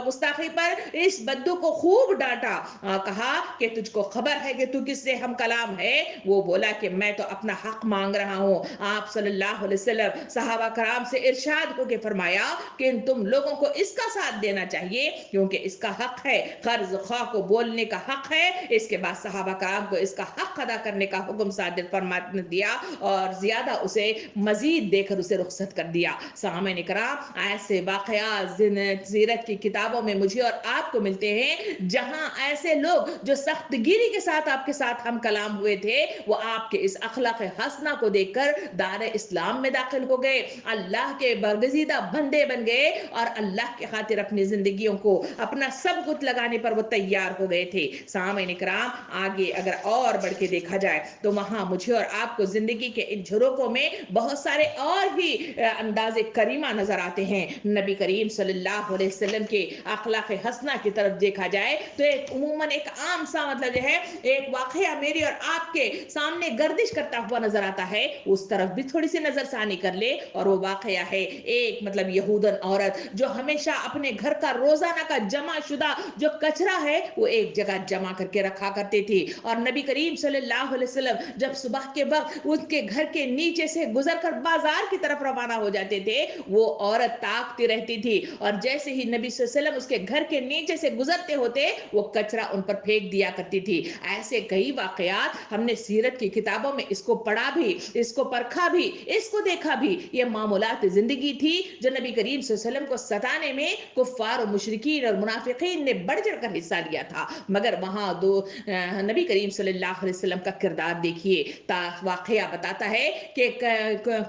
گستاخی پر اس بدو کو خوب ڈانٹا, کہا کہ تجھ کو خبر ہے کہ تو کس سے ہم کلام ہے؟ وہ بولا کہ میں تو اپنا حق مانگ رہا ہوں. آپ صلی اللہ علیہ وسلم صحابہ کرام سے ارشاد ہو کے فرمایا کہ تم لوگوں کو اس کا ساتھ دینا چاہیے کیونکہ اس کا حق ہے. قرض خواہ کو بولنے کا حق ہے. اس کے بعد صحابہ کرام کو اس کا حق ادا کرنے کا حکم صادر فرما دیا اور زیادہ اسے مزید دے کر اسے رخصت کر دیا. سامعین کرام, ایسے واقعات سیرت کی کتابوں میں مجھے اور آپ کو ملتے ہیں جہاں ایسے لوگ جو سخت گیری کے ساتھ آپ کے ساتھ ہم کلام ہوئے تھے وہ آپ کے اس اخلاق حسنہ کو دیکھ کر دار اسلام میں داخل ہو گئے, اللہ کے برگزیدہ بندے بن گئے اور اللہ کے خاطر اپنی زندگیوں کو اپنا سب کچھ لگانے پر وہ تیار ہو گئے تھے. سامعین کرام, آگے اگر اور بڑھ کے دیکھا جائے تو وہاں مجھے اور آپ کو زندگی کے ان جھروکوں میں بہت سارے اور بھی انداز کریمہ نظر آتے ہیں. نبی کریم صلی اللہ علیہ وسلم کے اخلاق حسنہ کی طرف دیکھا جائے تو عموماً ایک عام سا مطلب جو ہے ایک واقعہ میری اور آپ کے سامنے گردش کرتا ہوا نظر آتا ہے, اس طرف بھی تھوڑی سی نظر ثانی کر لے. اور وہ واقعہ ہے ایک مطلب یہودن عورت جو ہمیشہ اپنے گھر کا روزانہ کا جمع شدہ جو کچرا ہے وہ ایک جگہ جمع کر کے رکھا کرتی تھی. اور نبی کریم صلی اللہ علیہ وسلم جب صبح کے وقت ان کے گھر کے نیچے سے گزر کر بازار کی طرف روانہ ہو جاتے تھے وہ عورت تاکتی رہتی تھی اور جیسے ہی نبی صلی اللہ علیہ وسلم اس کے گھر کے نیچے سے گزرتے ہوتے وہ کچرا ان پر پھینک دیا کرتی تھی. ایسے کئی واقعات ہم نے سیرت کی کتابوں میں اس کو پڑھا بھی, اس کو پرکھا بھی, اس کو دیکھا بھی. یہ معمولات زندگی تھی جو نبی کریم صلی اللہ علیہ وسلم کو ستانے میں کفار و مشرکین اور منافقین نے بڑھ چڑھ کر حصہ لیا تھا. مگر وہاں نبی کریم صلی اللہ علیہ وسلم کا کردار دیکھیے. واقعہ بتاتا ہے کہ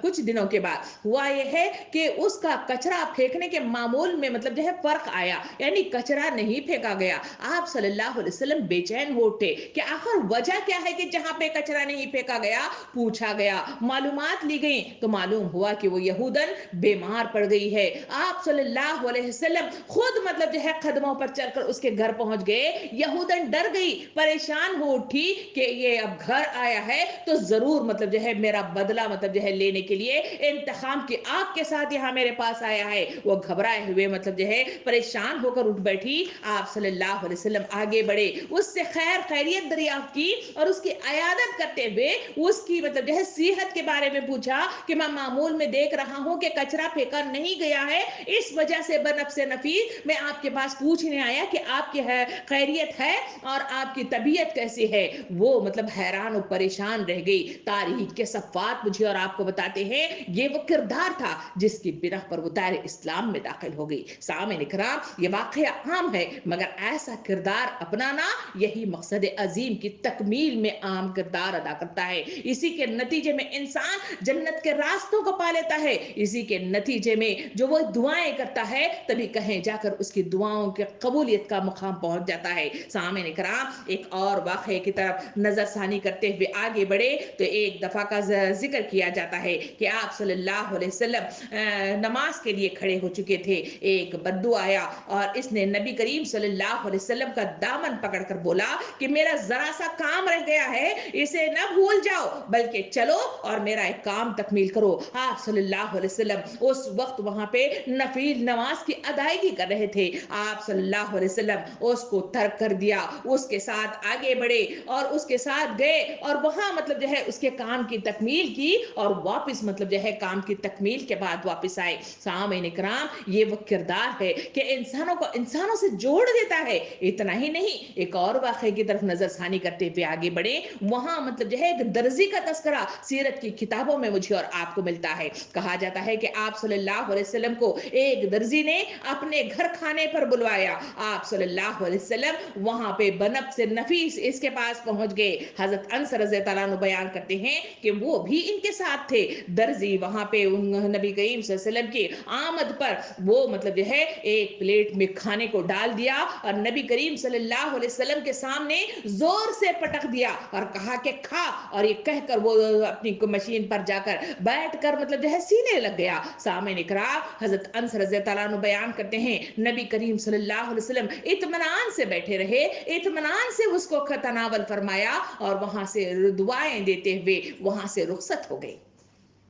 کچھ دنوں کے بعد ہوا یہ ہے کہ اس کا کچرا پھینکنے کے معمول میں مطلب جو ہے فرق آیا, یعنی کچرا نہیں پھینکا گیا. آپ صلی اللہ علیہ وسلم بے چین ہو اٹھے کہ آخر وجہ کیا ہے کہ جہاں پہ کچرا نہیں پھینکا گیا. پوچھا گیا, معلومات لی گئی تو معلوم ہوا کہ وہ یہودن بیمار پڑ گئی ہے. آپ صلی اللہ علیہ وسلم خود مطلب جو ہے قدموں پر چل کر اس کے گھر پہنچ گئے. یہودن ڈر گئی, پریشان ہو اٹھی کہ یہ اب گھر آیا ہے تو ضرور مطلب جو ہے میرا بدلہ مطلب جو ہے لینے کے لیے انتقام کی آگ کے ساتھ یہاں میرے پاس آیا ہے. وہ گھبرائے ہوئے مطلب جو ہے پریشان ہو کر اٹھ بیٹھی. آپ صلی اللہ علیہ وسلم آگے بڑھے, اس سے خیریت دریافت کی اور اس کی عیادت کرتے ہوئے اس کی مطلب جو ہے صحت کے بارے میں پوچھا کہ میں معمول میں دیکھ رہا ہوں کہ کچرا پھینکا نہیں گیا ہے, اس وجہ سے بنفس نفیس میں آپ کے پاس پوچھنے آیا کہ آپ کی خیریت ہے اور آپ کی طبیعت کیسی ہے. وہ مطلب حیران و پریشان رہ گئی. تاریخ کے صفحات مجھے اور آپ کو بتاتے ہیں یہ وہ کردار تھا جس کی بنا پر وہ دائرے اسلام میں داخل ہو گئی. سامعین کرام, یہ واقعہ عام ہے مگر ایسا کردار اپنانا یہی مقصد عظیم کی تکمیل میں عام کردار ادا کرتا ہے. اسی کے نتیجے میں انسان جنت کے راستوں کو پا لیتا ہے. اسی کے نتیجے میں جو وہ دعائیں کرتا ہے تبھی کہیں جا کر اس کی دعاؤں کے قبولیت کا مقام پہنچ جاتا ہے. سامعین کرام, ایک اور واقعے کی طرف نظر ثانی کرتے ہوئے آگے بڑھے تو ایک دفعہ کا ذکر کیا جاتا ہے کہ آپ صلی اللہ علیہ وسلم نماز کے لیے کھڑے ہو چکے تھے. ایک بدو آیا اور اس نے نبی کریم صلی اللہ علیہ وسلم کا دامن پکڑ کر بولا کہ میرا ذرا سا کام رہ گیا ہے, اسے نہ بھول جاؤ بلکہ چلو اور میرا ایک کام تکمیل کرو. آپ صلی اللہ علیہ وسلم اس وقت وہاں پہ نفل نماز کی ادائیگی कर रहे थे, आप सल्लल्लाहु अलैहि वसल्लम उसको तर्क कर दिया, उसके साथ आगे बढ़े और उसके साथ गए और वहां मतलब जो है उसके काम की तकमील की और वापस मतलब जो है काम की तकमील के बाद वापस आए। सामईन इकराम, ये वो किरदार है कि इंसानों को इंसानों से जोड़ देता है। इतना ही नहीं, एक और वाक़े की तरफ नजरसानी करते हुए आगे बढ़े। वहां मतलब जो है एक दर्जी का तस्करा सीरत की किताबों में मुझे और आपको मिलता है। कहा जाता है कि आप सल्लल्लाहु अलैहि वसल्लम को एक दर्जी ने अपने घर खाने पर बुलवाया। आप सल्लल्लाहु अलैहि वसल्लम वहां पे बनफ्स नफीस इसके पास पहुंच गए। हजरत अनस रज़ी अल्लाह अन्हु बयान करते हैं कि वो भी इनके साथ थे। दर्जी वहां पे नबी करीम सल्लल्लाहु अलैहि वसल्लम की आमद पर वो मतलब जो है एक प्लेट में खाने को डाल दिया और नबी करीम सल्लल्लाहु अलैहि वसल्लम के सामने जोर से पटक दिया और कहा कि खा, और ये कहकर वो अपनी मशीन पर जाकर बैठकर मतलब जो है सीने लग गया। सामईन इकराम, हजरत अनस रज़ी अल्लाह अन्हु बयान करते हैं नबी करीम सल्लल्लाहु अलैहि वसल्लम इत्मीनान से बैठे रहे, इत्मीनान से उसको तनावल फरमाया और वहां से दुआएं देते हुए वहां से रुखसत हो गई।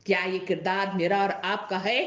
क्या ये किरदार मेरा और आपका है?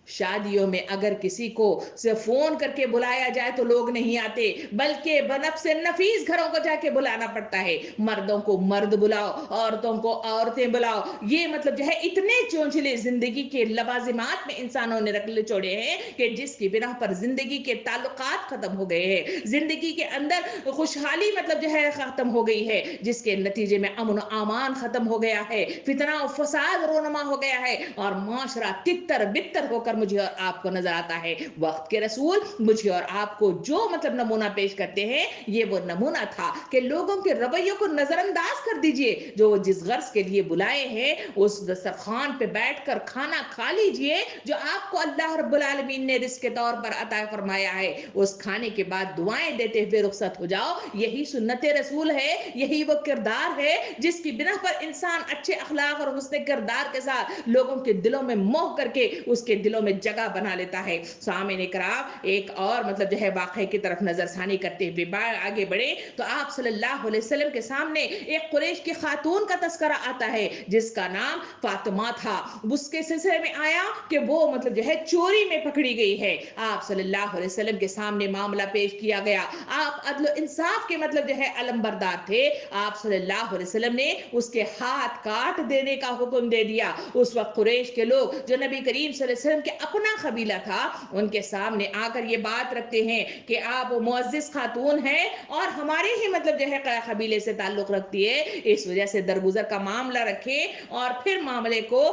शादियों में अगर किसी को से फोन करके बुलाया जाए तो लोग नहीं आते, बल्कि बनफ्स से नफीस घरों को जाके बुलाना पड़ता है। मर्दों को मर्द बुलाओ, औरतों को औरतें बुलाओ। ये मतलब जो है इतने चोंचले जिंदगी के लवाजिमात में इंसानों ने रख छोड़े हैं कि जिसकी बिना पर जिंदगी के ताल्लुकात खत्म हो गए हैं, जिंदगी के अंदर खुशहाली मतलब जो है खत्म हो गई है, जिसके नतीजे में अमन अमान खत्म हो गया है, फितना और फसाद रोनमा हो गया है और माशरा तितर बितर होकर मुझे और आपको नजर आता है। वक्त के रसूल मुझे और आपको जो मतलब नमूना पेश करते हैं, ये वो नमूना था कि लोगों के रवैयों को नजरअंदाज कर दीजिए। जो जिस गर्ज के लिए बुलाए हैं उस दस्तरखान पे बैठकर खाना खा लीजिए जो आपको अल्लाह रब्बुल आलमीन ने रिज़्क़ के तौर पर अता फरमाया है। उस खाने के बाद दुआएं देते हुए रुखसत हो जाओ। यही सुन्नत रसूल है, यही वो किरदार है जिसकी बिना पर इंसान अच्छे अखलाक और हुस्न किरदार के साथ लोगों के दिलों में मोह करके उसके दिलों में जगह बना लेता है। सामईन इकराम, एक और मतलब जो है वाक़े की तरफ नजरसानी करते हुए आगे बढ़े तो आप सल्लल्लाहु अलैहि वसल्लम के सामने एक कुरैश की खातून का तस्करा आता है जिसका नाम फातिमा था। उसके सिलसिले में आया कि वो मतलब जो है चोरी में पकड़ी गई है। आप सल्लल्लाहु अलैहि वसल्लम के सामने मामला पेश किया गया। आप अदल इंसाफ के मतलब जो है अलमबरदार थे। आप सल्लल्लाहु अलैहि वसल्लम ने उसके हाथ काट देने का हुक्म दे दिया। उस वक्त कुरैश के लोग जो नबी करीम सल्लल्लाहु अलैहि वसल्लम के अपना कबीला था, उनके सामने आकर ये बात रखते हैं कि आप मुअज़्ज़िज़ खातून हैं और हमारे ही मतलब जो है कबीले से ताल्लुक रखती है, इस वजह से दरगुजर का मामला रखें और फिर मामले को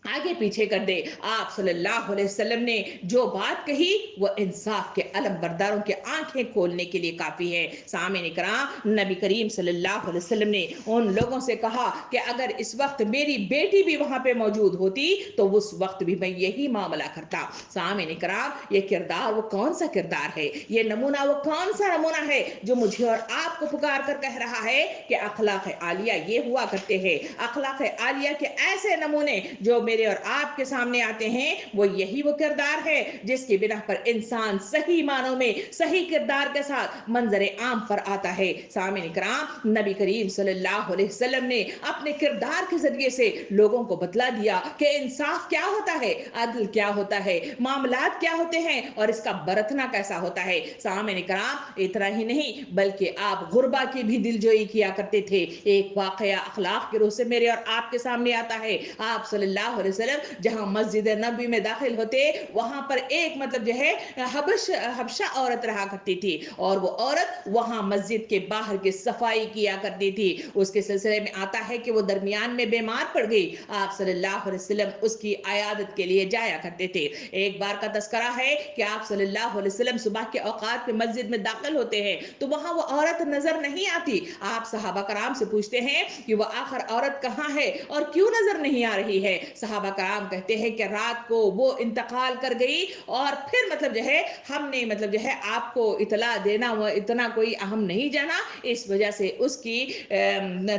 आगे पीछे कर दे। आप सल्लल्लाहु अलैहि वसल्लम ने जो बात कही वो इंसाफ के अलमबरदारों के आंखें खोलने के लिए काफी है। सामईन इकराम, नबी करीम सल्लल्लाहु अलैहि वसल्लम ने उन लोगों से कहा कि अगर इस वक्त मेरी बेटी भी वहां पे मौजूद होती तो उस वक्त भी मैं यही मामला करता। सामईन इकराम, ये किरदार वो कौन सा किरदार है, ये नमूना वो कौन सा नमूना है जो मुझे और आपको पुकार कर कह रहा है कि अखलाक आलिया ये हुआ करते हैं। अखलाक आलिया के ऐसे नमूने जो मेरे और आपके सामने आते हैं वो यही वो किरदार है जिसकी बिना पर इंसान सही मानों में सही किरदार के साथ मंजरे आम पर आता है। सामईन इकराम, नबी करीम सल्लल्लाहु अलैहि वसल्लम ने अपने किरदार के जरिए से लोगों को बतला दिया कि इंसाफ क्या होता है, अदल क्या होता है, मामलात क्या होते हैं और इसका बरतना कैसा होता है। सामईन इकराम, इतना ही नहीं बल्कि आप गुरबा की भी दिलजोई किया करते थे। एक वाकया अखलाक के रूह से मेरे और आपके सामने आता है। आप सल्लल्लाहु अलैहि वसल्लम जहां मस्जिद नबी में दाखिल होते वहां पर एक मतलब जो है हबशा औरत रहा करती थी और वो औरत वहां मस्जिद के बाहर की सफाई किया करती थी। उसके सिलसिले में आता है कि वो दरमियान में बीमार पड़ गई। आप सल्लल्लाहु अलैहि वसल्लम उसकी अयादत के लिए जाया करते थे। एक बार का तस्करा है कि आप सल्लल्लाहु अलैहि वसल्लम सुबह के औकात में मस्जिद में दाखिल होते हैं तो वहां वो औरत नजर नहीं आती। आप सहाबा कराम से पूछते हैं कि वो आखिर औरत कहां है और क्यों नजर नहीं आ रही है। सहाबा कराम कहते हैं कि रात को वो इंतकाल कर गई और फिर मतलब जो है हमने मतलब जो है आपको इतला देना वो इतना कोई अहम नहीं जाना, इस वजह से उसकी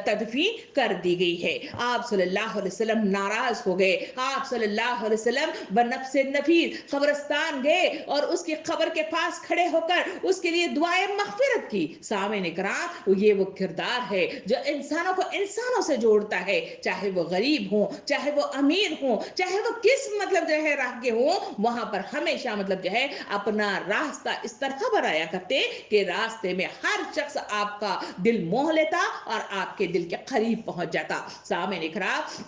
तदफीन कर दी गई है। आप सल्लल्लाहु अलैहि वसल्लम नाराज हो गए। आप सल्लल्लाहु अलैहि वसल्लम बनफ्से नफीस कब्रिस्तान गए और उसकी कब्र के पास खड़े होकर उसके लिए दुआए मगफिरत की। सामईन इकराम, ये वो किरदार है जो इंसानों को इंसानों से जोड़ता है, चाहे वो गरीब हो चाहे वो अमीर امیر ہوں, چاہے وہ کس مطلب جو ہے راہ کے ہوں, وہاں پر ہمیشہ مطلب جو ہے اپنا راستہ اس طرح بنایا کرتے کہ راستے میں ہر شخص آپ کا دل موہ لیتا اور آپ کے دل کے قریب پہنچ جاتا. سامعین اکرام,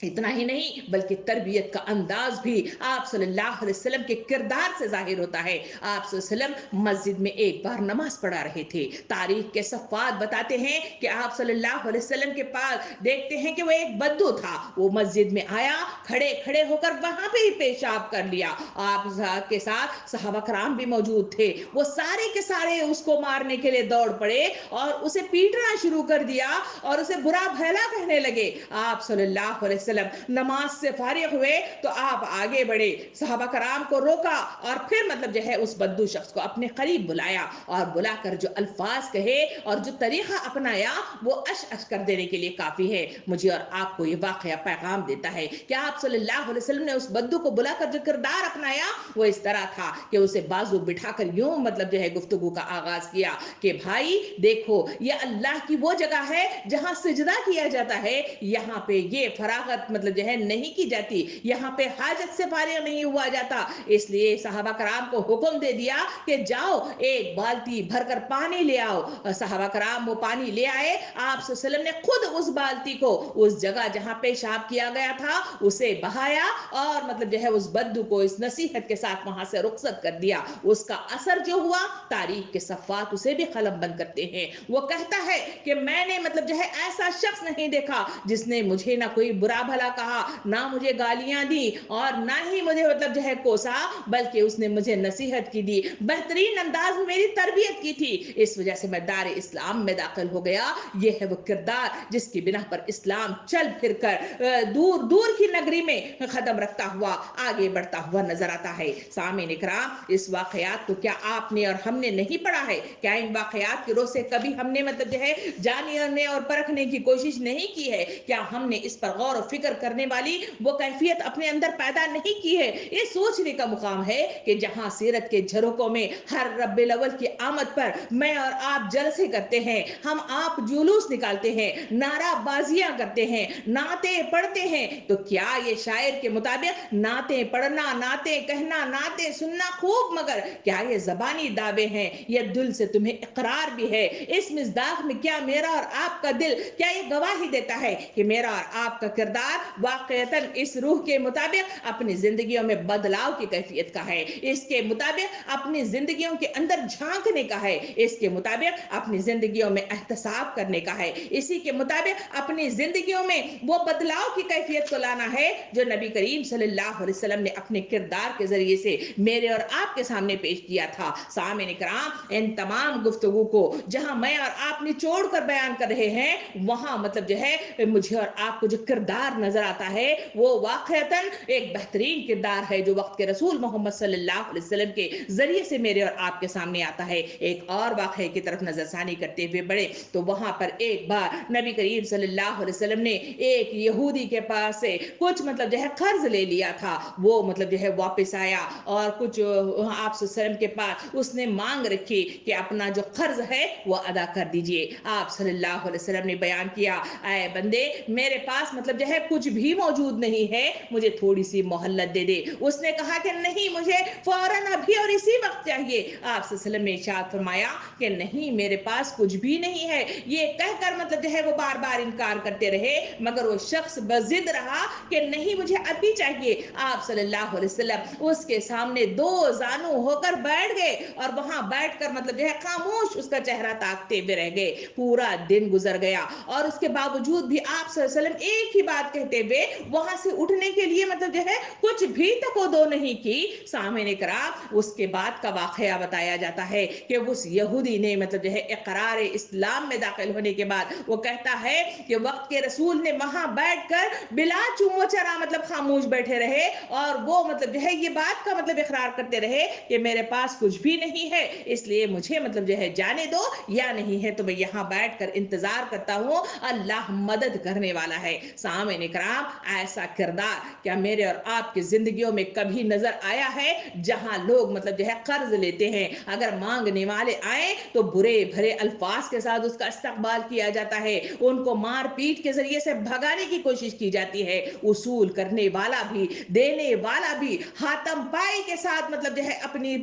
اتنا ہی نہیں بلکہ تربیت کا انداز بھی آپ صلی اللہ علیہ وسلم کے کردار سے ظاہر ہوتا ہے. آپ صلی اللہ علیہ وسلم مسجد میں ایک بار نماز پڑھا رہے تھے. تاریخ کے صفحات بتاتے ہیں کہ آپ صلی اللہ علیہ وسلم کے پاس دیکھتے ہیں کہ وہ ایک بدو تھا. وہ مسجد میں آیا, کھڑے کھڑے ہو کر وہاں پہ ہی پیشاب کر لیا. آپ کے ساتھ صحابہ کرام بھی موجود تھے. وہ سارے کے سارے اس کو مارنے کے لیے دوڑ پڑے اور اسے پیٹنا شروع کر دیا اور اسے برا بھلا کہنے لگے. آپ صلی اللہ علیہ وسلم نماز سے فارغ ہوئے تو آپ آگے بڑھے, صحابہ کرام کو روکا اور پھر مطلب جو ہے اس بدو شخص کو اپنے قریب بلایا اور بلا کر جو الفاظ کہے اور جو طریقہ اپنایا وہ اش اش کر دینے کے لیے کافی ہے. مجھے اور آپ کو یہ واقعہ پیغام دیتا ہے کہ آپ صلی اللہ علیہ وسلم نے اس بدو کو بلا کر جو کردار اپنایا وہ اس طرح تھا کہ اسے بازو بٹھا کر یوں مطلب جو ہے گفتگو کا آغاز کیا کہ بھائی دیکھو, یہ اللہ کی وہ جگہ ہے جہاں سجدہ کیا جاتا ہے, یہاں پہ یہ فراغت مطلب جو ہے نہیں کی جاتی, یہاں پہ حاجت سے فارغ نہیں ہوا جاتا. اس لیے صحابہ کرام کو حکم دے دیا کہ جاؤ ایک بالٹی بھر کر پانی لے آؤ. صحابہ کرام وہ پانی لے آئے. آپ صلی اللہ علیہ وسلم نے خود اس بالٹی کو اس جگہ جہاں پیشاب کیا گیا تھا اسے بہایا اور مطلب جو ہے اس بدو کو اس نصیحت کے ساتھ وہاں سے رخصت کر دیا. اس کا اثر جو ہوا تاریخ کے صفحات اسے بھی قلم بند کرتے ہیں. وہ کہتا ہے کہ میں نے مطلب جو ہے ایسا شخص نہیں دیکھا جس نے مجھے نہ کوئی برا بھلا کہا, نہ مجھے گالیاں دی اور نہ ہی مجھے مطلب جو ہے کوسا, بلکہ اس نے مجھے نصیحت کی دی, بہترین انداز میں میری تربیت کی تھی. اس وجہ سے میں دار اسلام میں داخل ہو گیا. یہ ہے وہ کردار جس کی بنا پر اسلام چل پھر کر دور دور کی نگری میں قدم رکھتا ہوا آگے بڑھتا ہوا نظر آتا ہے. سامعین اکرام, اس واقعات کو کیا آپ نے اور ہم نے نہیں پڑھا ہے؟ کیا ان واقعات کی روح سے کبھی ہم نے مطلب جو ہے جاننے اور پرکھنے کی کوشش نہیں کی ہے؟ کیا ہم نے اس پر غور و فکر کرنے والی وہ کیفیت اپنے اندر پیدا نہیں کی ہے؟ یہ سوچنے کا مقام ہے کہ جہاں سیرت کے جھروکوں میں ہر ربیع الاول کی آمد پر میں اور آپ جلسے کرتے ہیں, ہم آپ جلوس نکالتے ہیں, نعرہ بازیاں کرتے ہیں, نعتیں پڑھتے ہیں, تو کیا یہ شاعر کے مطابق نعتیں پڑھنا, نعتیں کہنا, نعتیں سننا خوب, مگر کیا یہ زبانی دعوے ہیں یا دل سے تمہیں اقرار بھی ہے؟ اس مصداق میں کیا میرا اور آپ کا دل کیا یہ گواہی دیتا ہے کہ میرا اور آپ کا کردار واقعتاً اس روح کے مطابق اپنی زندگیوں میں بدلاؤ کی کیفیت کا ہے, اس کے مطابق اپنی زندگیوں کے اندر جھانکنے کا ہے, اس کے مطابق اپنی زندگیوں میں احتساب کرنے کا ہے, اسی کے مطابق اپنی زندگیوں میں وہ بدلاؤ کی کیفیت کو لانا ہے جو نبی کریم صلی اللہ علیہ وسلم نے اپنے کردار کے ذریعے سے میرے اور آپ کے سامنے پیش کیا تھا. سامعین کرام, ان تمام گفتگو کو جہاں میں اور آپ نچوڑ کر بیان کر رہے ہیں وہاں مطلب جو ہے مجھے اور آپ کو جو کردار نظر آتا ہے وہ واقعتاً ایک بہترین کردار ہے جو وقت کے رسول محمد صلی اللہ علیہ وسلم کے ذریعے سے میرے اور آپ کے سامنے آتا ہے. ایک اور واقعے کی طرف نظر ثانی کرتے ہوئے بڑھے تو وہاں پر ایک بار نبی کریم صلی اللہ علیہ وسلم نے ایک یہودی کے پاس سے کچھ مطلب جو ہے قرض لے لیا تھا. وہ مطلب جو ہے واپس آیا اور کچھ آپ صلی اللہ علیہ وسلم کے پاس اس نے مانگ رکھی کہ اپنا جو قرض ہے وہ ادا کر دیجئے. آپ صلی اللہ علیہ وسلم نے بیان کیا, اے بندے میرے پاس مطلب جو ہے کچھ بھی موجود نہیں ہے, مجھے تھوڑی سی مہلت دے دے. اس نے کہا کہ نہیں, مجھے فوراً ابھی اور اسی وقت چاہیے. آپ صلی اللہ علیہ وسلم نے ارشاد فرمایا کہ نہیں, میرے پاس کچھ بھی نہیں ہے. یہ کہہ کر مطلب جو ہے وہ بار بار انکار کرتے رہے مگر وہ شخص بضد رہا کہ نہیں مجھے ابھی چاہیے. آپ صلی اللہ علیہ وسلم اس کے سامنے دو زانو ہو کر بیٹھ گئے اور وہاں بیٹھ کر مطلب جو ہے خاموش اس کا چہرہ تاکتے ہوئے رہ گئے. پورا دن گزر گیا اور اس کے باوجود بھی آپ صلی اللہ علیہ وسلم ایک ہی بات کہتے ہوئے وہاں سے اٹھنے کے لیے مطلب جو ہے کچھ بھی تک وہ دو نہیں کی. سامعین کرام, اس کے بعد کا واقعہ بتایا جاتا ہے کہ اس یہودی نے مطلب جو ہے اقرار اسلام میں داخل ہونے کے بعد وہ کہتا ہے کہ وقت کے رسول نے وہاں بیٹھ کر بلا چومو چرا مطلب خاموش بیٹھے رہے اور وہ مطلب جو ہے یہ بات کا مطلب اقرار کرتے رہے کہ میرے پاس کچھ بھی نہیں ہے, اس لیے مجھے مطلب جو ہے جانے دو, یا نہیں ہے تو میں یہاں بیٹھ کر انتظار کرتا ہوں, اللہ مدد کرنے والا ہے. سامعین सामईन इकराम, ऐसा किरदार क्या मेरे और आपकी जिंदगियों में कभी नजर आया है जहां लोग मतलब जो है कर्ज लेते हैं, अगर मांगने वाले आए तो बुरे भरे अल्फाज के साथ उसका इस्तकबाल किया जाता है, उनको मार पीट के जरिए से भगाने की कोशिश की जाती है, उसूल करने वाला भी देने वाला भी हाथम पाई के साथ मतलब जो है अपनी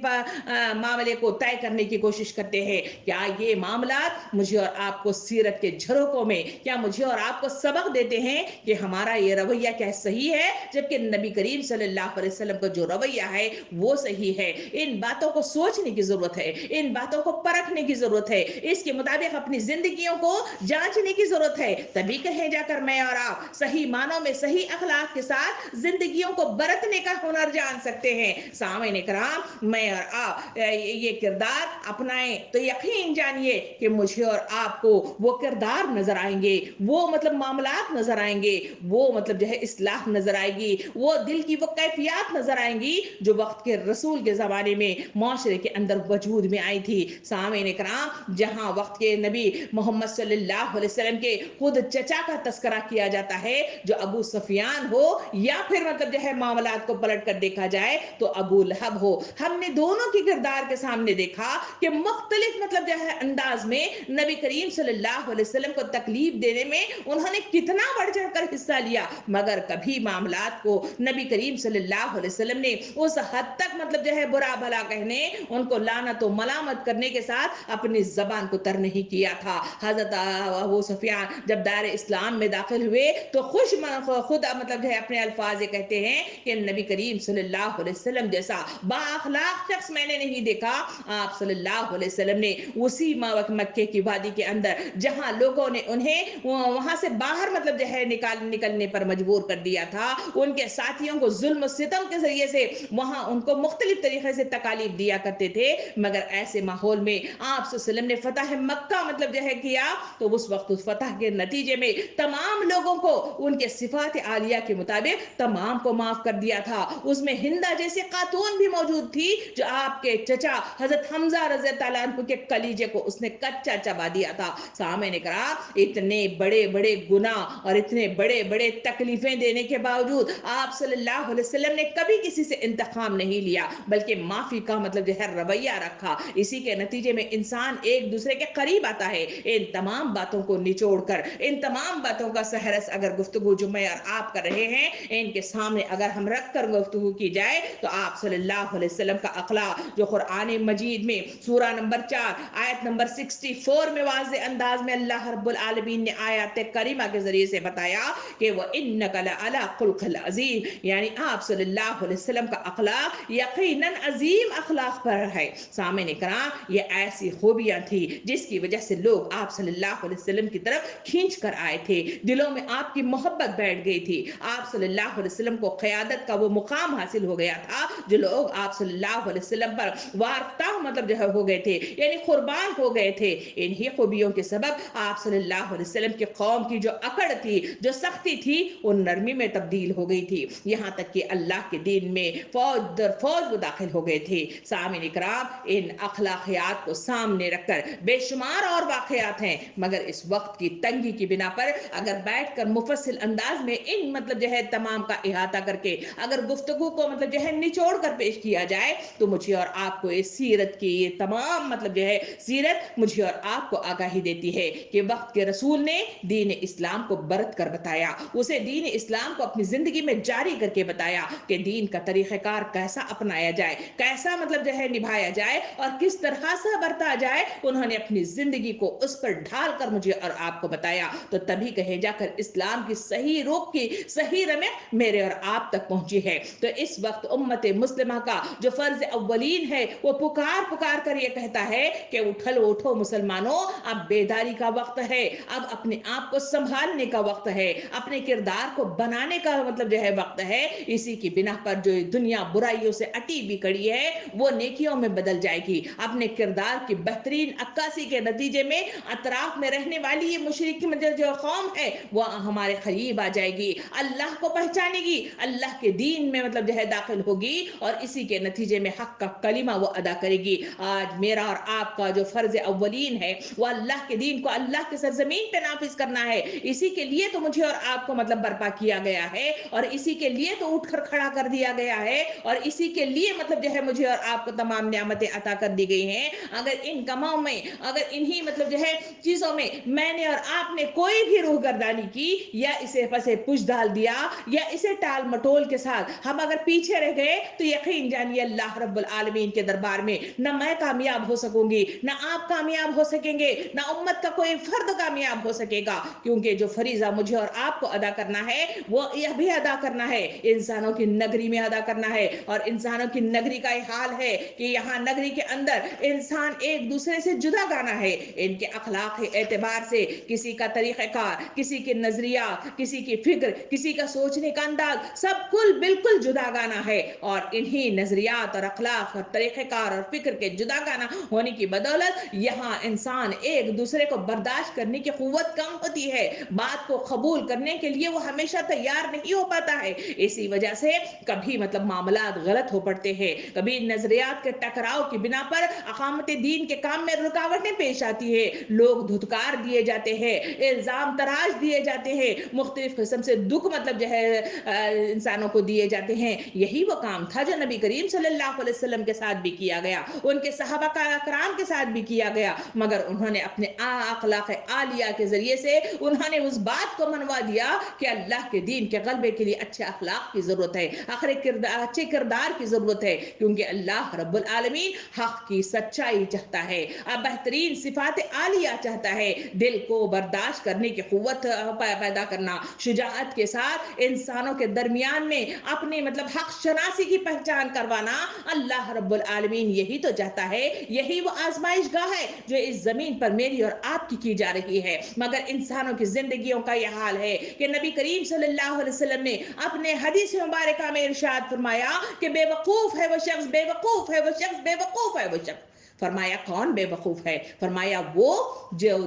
मामले को तय करने की कोशिश करते हैं। क्या ये मामला मुझे और आपको सीरत के झरोकों में, क्या मुझे और आपको सबक देते हैं कि हमारा ये रवैया क्या सही है, जबकि नबी करीम सल्लल्लाहु अलैहि वसल्लम का जो रवैया है वो सही है? इन बातों को सोचने की जरूरत है, इन बातों को परखने की जरूरत है, इसके मुताबिक अपनी जिंदगियों को जांचने की जरूरत है, तभी कहीं जाकर मैं और आप सही मानों में सही अखलाक के साथ जिंदगियों को बरतने का हुनर जान सकते हैं। सामईन इकराम, मैं और आप ये किरदार अपनाएं तो यकीन जानिए कि मुझे और आपको वो किरदार नजर आएंगे, वो मतलब मामलात नजर आएंगे, वो मतलब जो है इस्लाह नजर आएगी, वो दिल की वो कैफियत नजर आएंगी जो वक्त के रसूल के जमाने में माशरे के अंदर वजूद में आई थी। सामईन इकराम, जहां वक्त के नबी मोहम्मद सल्लल्लाहु अलैहि वसल्लम के खुद चचा का तस्करा किया जाता है, जो अबू सुफियान हो या फिर मतलब जो है मामलात को पलट कर देखा जाए तो अबू लहब हो, हमने दोनों के किरदार के सामने देखा कि मुख्तलिफ मतलब जो है अंदाज में नबी करीम सल्लल्लाहु अलैहि वसल्लम को तकलीफ देने में उन्होंने कितना बढ़ चढ़कर हिस्सा लिया, मगर कभी मामलात को नबी करीम सल्लल्लाहु अलैहि वसल्लम ने उस हद तक मतलब जो है बुरा भला कहने, उनको लानत और मलामत करने के साथ अपनी जबान को तर नहीं किया था। हजरत अबू सुफियान जब दायरे इस्लाम में दाखिल हुए तो खुद मतलब जो है अपने अल्फाज कहते हैं कि नबी करीम सल्लल्लाहु अलैहि वसल्लम जैसा बाअखलाक शख्स मैंने नहीं देखा। आप सल्लल्लाहु अलैहि वसल्लम ने उसी मक्के की वादी के अंदर जहां लोगों ने उन्हें वहां से बाहर मतलब जो है निकलने पर मजबूर कर दिया था, उनके साथियों को जुल्म सितम के जरिए से वहां उनको मुख्तलिफ तरीके से तकालीफ दिया करते थे, मगर ऐसे माहौल में आप वसल्लम ने फतह मक्का मतलब जो है किया तो उस वक्त उस फतह के नतीजे में तमाम लोगों को उनके सिफात आलिया के मुताबिक तमाम को माफ कर दिया था। उसमें हिंदा जैसी खातून भी मौजूद थी जो आपके चचा हजरत हमजा रज़ी अल्लाह अन्हु के कलीजे को उसने कच्चा चबा दिया था। सामने करा इतने बड़े बड़े गुनाह और इतने बड़े बड़े तकलीफें देने के बावजूद आप सल्लल्लाहु अलैहि वसल्लम ने कभी किसी से इंतकाम नहीं लिया, बल्कि माफी का मतलब जो है रवैया रखा। इसी के नतीजे में इंसान एक दूसरे के करीब आता है। इन तमाम बातों को निचोड़ कर, इन तमाम बातों का सहरस अगर गुफ्तगू जो मैं और आप कर रहे हैं इनके सामने अगर हम रख कर गुफ्तगू की जाए तो आप सल्लल्लाहु अलैहि वसल्लम का अखलाक जो कुरान मजीद में सूरा नंबर 4 आयत नंबर 64 में वाज़े अंदाज में अल्लाह रब्बुल आलमीन ने आयत करीमा के जरिए से बताया कि वह इन्नका लअला खुल्क़िल अज़ीम, यानी आप सल्लल्लाहु अलैहि वसल्लम का अखलाक यकीनन अजीम अखलाक पर है। सामईन इकराम, ये ऐसी खूबियां थी जिसकी वजह से लोग आप सल्लल्लाहु अलैहि वसल्लम की तरफ खींच कर आए थे, दिलों में आपकी मोहब्बत बैठ गई थी। आप सल्लल्लाहु अलैहि वसल्लम को क़यादत का वो मुकाम हासिल हो गया था जो लोग आप सल्लल्लाहु अलैहि वसल्लम पर वारफ्ता मतलब जो है हो गए थे, यानी कुर्बान हो गए थे। इन्हीं खूबियों के सबब आप सल्लल्लाहु अलैहि वसल्लम की कौम की जो अकड़ थी, जो सख्ती थी, वो नरमी में तब्दील हो गई थी, यहाँ तक कि अल्लाह के दीन में फौज दर फौज वो दाखिल हो गए थे। सामईन इकराम, इन अखलाकियात को सामने रखकर बेशुमार और वाकयात हैं, मगर इस वक्त की तंगी की बिना पर अगर बैठकर मुफस्सिल अंदाज में इन मतलब जो है तमाम का इहाता करके अगर गुफ्तगू को मतलब जो है निचोड़ कर पेश किया जाए तो मुझे और आपको इस सीरत की ये तमाम मतलब जो है सीरत मुझे और आपको आगाही देती है कि वक्त के रसूल ने दीन इस्लाम को बरत कर बताया, उसे दीन इस्लाम को अपनी जिंदगी में जारी करके बताया कि दीन का तरीक़ेकार कैसा अपनाया जाए, कैसा मतलब जो है निभाया जाए और किस तरह से बरता जाए। उन्होंने अपनी जिंदगी को उस पर ढाल कर मुझे और आपको बताया, तो तभी कहे जाकर इस्लाम की सही रूप की सही रमक मेरे और आप तक पहुंची है। तो इस वक्त उम्मत मुस्लिमा का जो फर्ज अव्वलीन है वो पुकार पुकार कर ये कहता है कि उठल उठो मुसलमानों, अब बेदारी का वक्त है, अब अपने आप को संभालने का वक्त है, अपने किरदार को बनाने का मतलब जो है वक्त है। इसी की बिना पर जो दुनिया बुराइयों से अटी भी कड़ी है वो नेकियों में बदल जाएगी। अपने किरदार की बेहतरीन अक्कासी के नतीजे में अतराफ में रहने वाली ये मुशरिक जो कौम है वो हमारे करीब आ जाएगी, अल्लाह को पहचानेगी, अल्लाह के दीन में मतलब जो है दाखिल होगी और इसी के नतीजे में हक का कलिमा वो अदा करेगी। आज मेरा और आपका जो फर्ज अव्वलीन है वो अल्लाह के दीन को अल्लाह के सरजमीन पे नाफिज करना है। इसी के लिए तो मुझे और आप को मतलब बर्पा किया गया है, और इसी के लिए तो उठकर खड़ा कर दिया गया है, और इसी के लिए मतलब जो है मुझे और आपको तमाम नियामतें अता कर दी गई हैं। अगर इन कमाओं में, अगर इन्हीं मतलब जो है चीजों में मैंने और आपने कोई भी रूहगर्दानी की, या इसे पसे पुश डाल दिया, या इसे टाल मटोल के साथ हम अगर पीछे रह गए, तो यकीन जानिए अल्लाह रब्बुल आलमीन के दरबार में न मैं कामयाब हो सकूंगी, न आप कामयाब हो सकेंगे, न उम्मत का कोई फर्द कामयाब हो सकेगा। क्योंकि जो फरीजा मुझे और आपको अदा करना है, वो यह भी अदा करना है, इंसानों की नगरी में अदा करना है। और इंसानों की नगरी का यह हाल है कि यहाँ नगरी के अंदर इंसान एक दूसरे से जुदा गाना है। इनके अखलाक के एतबार से किसी का तरीक़ाकार, किसी के नजरिया, किसी की फिक्र, किसी का सोचने का अंदाज, सब कुल बिल्कुल जुदा गाना है। और इन्हीं नजरियात और अखलाक और तरीक़ाकार और फिक्र के जुदा गाना होने की बदौलत यहाँ इंसान एक दूसरे को बर्दाश्त करने की कुव्वत कम होती है, बात को कबूल करने के लिए वो हमेशा तैयार नहीं हो पाता है। इसी वजह से कभी मतलब मामलात गलत हो पड़ते हैं, कभी नजरियात के टकराव की बिना पर अकामत दीन के काम में रुकावटें पेश आती है, लोग धुतकार दिए जाते हैं, इल्जाम तराश दिए जाते हैं, मुख्तलिफ किस्म से दुख मतलब जो है इंसानों को दिए जाते हैं। यही वो काम था जो नबी करीम सल्लल्लाहु अलैहि वसल्लम के साथ भी किया गया, उनके सहाबा कराम के साथ भी किया गया, मगर उन्होंने अपने अखलाक आलिया के जरिए से उन्होंने उस बात को मनवा दिया कि अल्लाह के दीन के गलबे के लिए अच्छे अखलाक की जरूरत है, अच्छे किरदार की जरूरत है। क्योंकि अल्लाह रब्बुल आलमीन हक की सच्चाई चाहता है, अब बेहतरीन सिफात आलिया चाहता है, दिल को बर्दाश्त करने की कुव्वत पैदा करना, शुजाअत के साथ इंसानों के दरमियान में अपनी मतलब हक शनासी की पहचान करवाना। अल्लाह रब्बुल आलमीन यही तो चाहता है, यही वो आजमाइशगाह है जो इस जमीन पर मेरी और आपकी की जा रही है। मगर इंसानों की जिंदगियों का यह हाल है कि नबी करीम सल्लल्लाहु अलैहि वसल्लम ने अपने हदीस मुबारका में इरशाद फरमाया कि बेवकूफ है वो शख्स, बेवकूफ है वो शख्स, बेवकूफ है वो शख्स। फरमाया कौन बेवकूफ है? फरमाया वो जो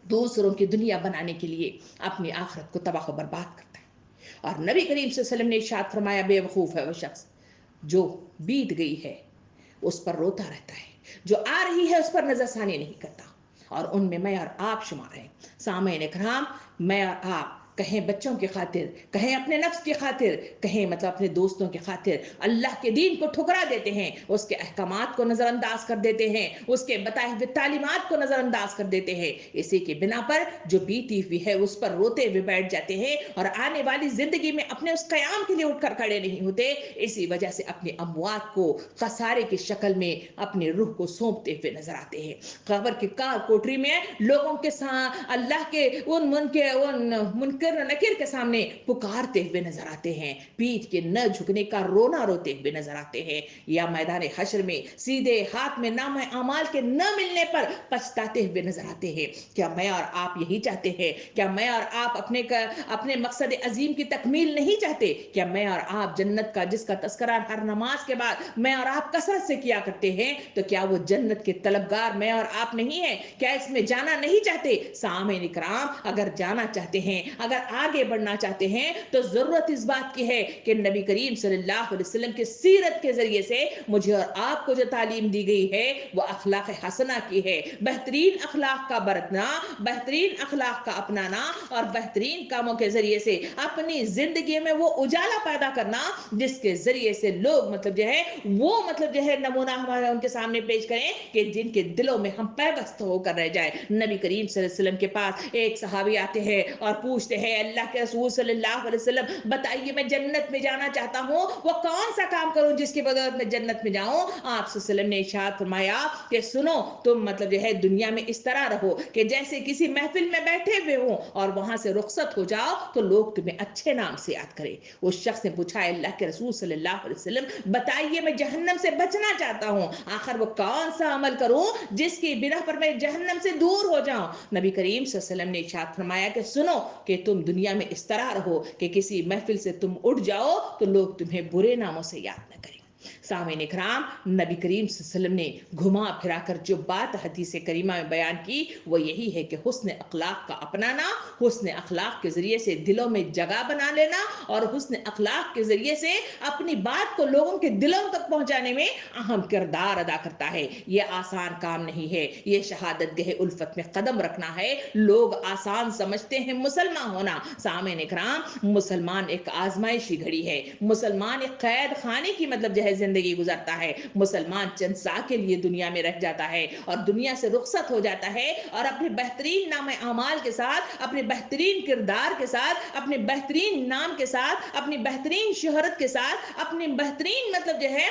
दूसरों की दुनिया बनाने के लिए अपनी आखिरत को तबाह बर्बाद करता है। और नबी करीम सल्लल्लाहु अलैहि वसल्लम ने इरशाद फरमाया बेवकूफ है वो शख्स जो बीत गई है उस पर रोता रहता है, जो आ रही है उस पर नजरसानी नहीं करता। और उनमें मैं और आप शुमार हैं। सामईन इकराम, मैं और आप कहें बच्चों की खातिर, कहें अपने नफ्स की खातिर, कहें मतलब अपने दोस्तों की खातिर अल्लाह के दीन को ठुकरा देते हैं, उसके अहकामात को नजरअंदाज कर देते हैं, उसके बताए हुए तालीमात को नजरअंदाज कर देते हैं। इसी के बिना पर जो बीती हुई है उस पर रोते हुए बैठ जाते हैं, और आने वाली जिंदगी में अपने उस कयाम के लिए उठकर खड़े नहीं होते। इसी वजह से अपने अमवात को खसारे की शक्ल में अपने रूह को सौंपते हुए नजर आते हैं। कब्र की कार कोठरी में लोगों के साथ अल्लाह के उन मुनकर नकीर के सामने पुकारते हुए नजर आते हैं, पीठ के न झुकने का रोना रोते हुए नजर आते हैं, या मैदान हश्र में सीधे हाथ में नाम अमाल के न मिलने पर पछताते हुए नजर आते हैं। क्या मैं और आप यही चाहते हैं? क्या मैं और आप अपने मकसद अजीम की तकमील नहीं चाहते? क्या मैं और आप जन्नत का जिसका तस्करा हर नमाज के बाद मैं और आप कसरत से किया करते हैं, तो क्या वो जन्नत के तलबगार मैं और आप नहीं है? क्या इसमें जाना नहीं चाहते? सामईन इकराम, अगर जाना चाहते हैं, अगर आगे बढ़ना चाहते हैं, तो जरूरत इस बात की है कि नबी करीम सल्लल्लाहु अलैहि वसल्लम की सीरत के जरिए से मुझे और आपको जो तालीम दी गई है वो अखलाक हसना की है। बेहतरीन अखलाक का बरतना, बेहतरीन अखलाक का अपनाना, और बेहतरीन कामों के जरिए से अपनी जिंदगी में वो उजाला पैदा करना जिसके जरिए से लोग मतलब जो है वो मतलब जो है नमूना हमारा उनके सामने पेश करें कि जिनके दिलों में हम पैबस्त होकर रह जाए। नबी करीम सल्लल्लाहु अलैहि वसल्लम के पास एक सहाबी आते हैं और पूछते हैं, अल्लाह के रसूल सल्लल्लाहु अलैहि वसल्लम बताइए, मैं जन्नत में जाना चाहता हूँ, वो कौन सा काम करूं जिसकी बदौलत मैं जन्नत में जाऊं? आप सल्लल्लाहु ने इरशाद फरमाया कि सुनो, तुम मतलब जो है दुनिया में इस तरह रहो कि जैसे किसी महफिल में बैठे हुए हो और वहां से रुखसत हो जाओ तो लोग तुम्हें अच्छे नाम से याद करें। उस शख्स ने पूछा, अल्लाह के रसूल सल्लल्लाहु अलैहि वसल्लम बताइए, मैं जहन्नम से बचना चाहता हूं, आखिर वो कौन सा अमल करूं जिसकी बिना पर मैं जहन्नम से दूर हो जाऊं? नबी करीम सल्लल्लाहु अलैहि वसल्लम ने इरशाद फरमाया कि सुनो, कि तुम दुनिया में इस तरह रहो कि किसी महफिल से तुम उठ जाओ तो लोग तुम्हें बुरे नामों से याद न करें। सामईन इकराम, नबी करीम सल्लल्लाहु अलैहि वसल्लम ने घुमा फिरा कर जो बात हदीस करीमा में बयान की वो यही है कि हुस्न अखलाक का अपनाना, हुस्न अखलाक के ज़रिए से दिलों में जगह बना लेना और हुस्न अखलाक के ज़रिए से अपनी बात को लोगों के दिलों तक पहुंचाने में अहम किरदार अदा करता है। ये आसान काम नहीं है, ये शहादत गह उल्फत में कदम रखना है। लोग आसान समझते हैं मुसलमान होना। सामईन इकराम, मुसलमान एक आजमाइशी घड़ी है, मुसलमान एक कैद खाने की मतलब जो है जिंदगी गुजरता है। मुसलमान चंद सा के लिए दुनिया में रह जाता है और दुनिया से रुखसत हो जाता है और अपने बेहतरीन नाम अमाल के साथ, अपने बेहतरीन किरदार के साथ, अपने बेहतरीन नाम के साथ, अपनी बेहतरीन शोहरत के साथ, अपनी बेहतरीन मतलब जो है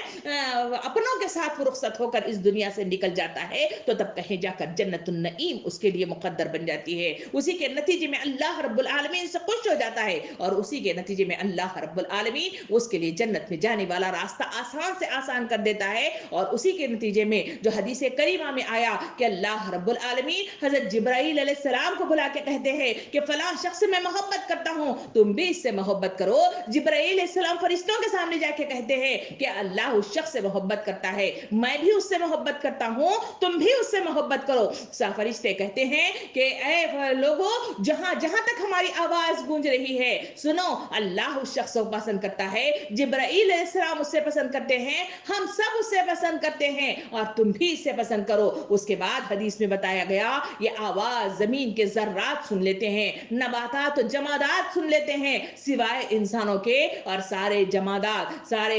अपनों के साथ वो रुखसत होकर इस दुनिया से निकल जाता है। तो तब कहीं जाकर जन्नतुन नईम उसके लिए मुकद्दर बन जाती है। उसी के नतीजे में अल्लाह रब्बुल आलमीन से खुश हो जाता है और उसी के नतीजे में अल्लाह रब्बुल आलमीन उसके लिए जन्नत में जाने वाला रास्ता आसान से आसान कर देता है। और उसी के नतीजे में जो हदीस करीमा में आया कि अल्लाह रब्बुल आलमीन हजरत जिब्राइल अलैहिस्सलाम को बुला के कहते हैं कि फला शख्स से मैं मोहब्बत करता हूं, तुम भी इससे मोहब्बत करो। जिब्राइल अलैहिस्सलाम फरिश्तों के सामने जाके कहते हैं कि अल्लाह उस शख्स से मोहब्बत करता है, मैं भी उससे मोहब्बत करता हूं, तुम भी उससे मोहब्बत करो। फरिश्ते कहते हैं कि ऐ लोगों, जहां जहां तक हमारी आवाज गूंज रही है, सुनो, अल्लाह उस शख्स को पसंद करता है, जिब्राइल अलैहिस्सलाम उससे पसंद करते हैं, हम सब उससे पसंद करते हैं और तुम भी इससे पसंद करो। उसके बाद हदीस में बताया गया ये आवाज जमीन के जर्रात सुन लेते हैं, नबातात और जमादात सुन लेते हैं, सिवाय इंसानों के। और सारे जमादात, सारे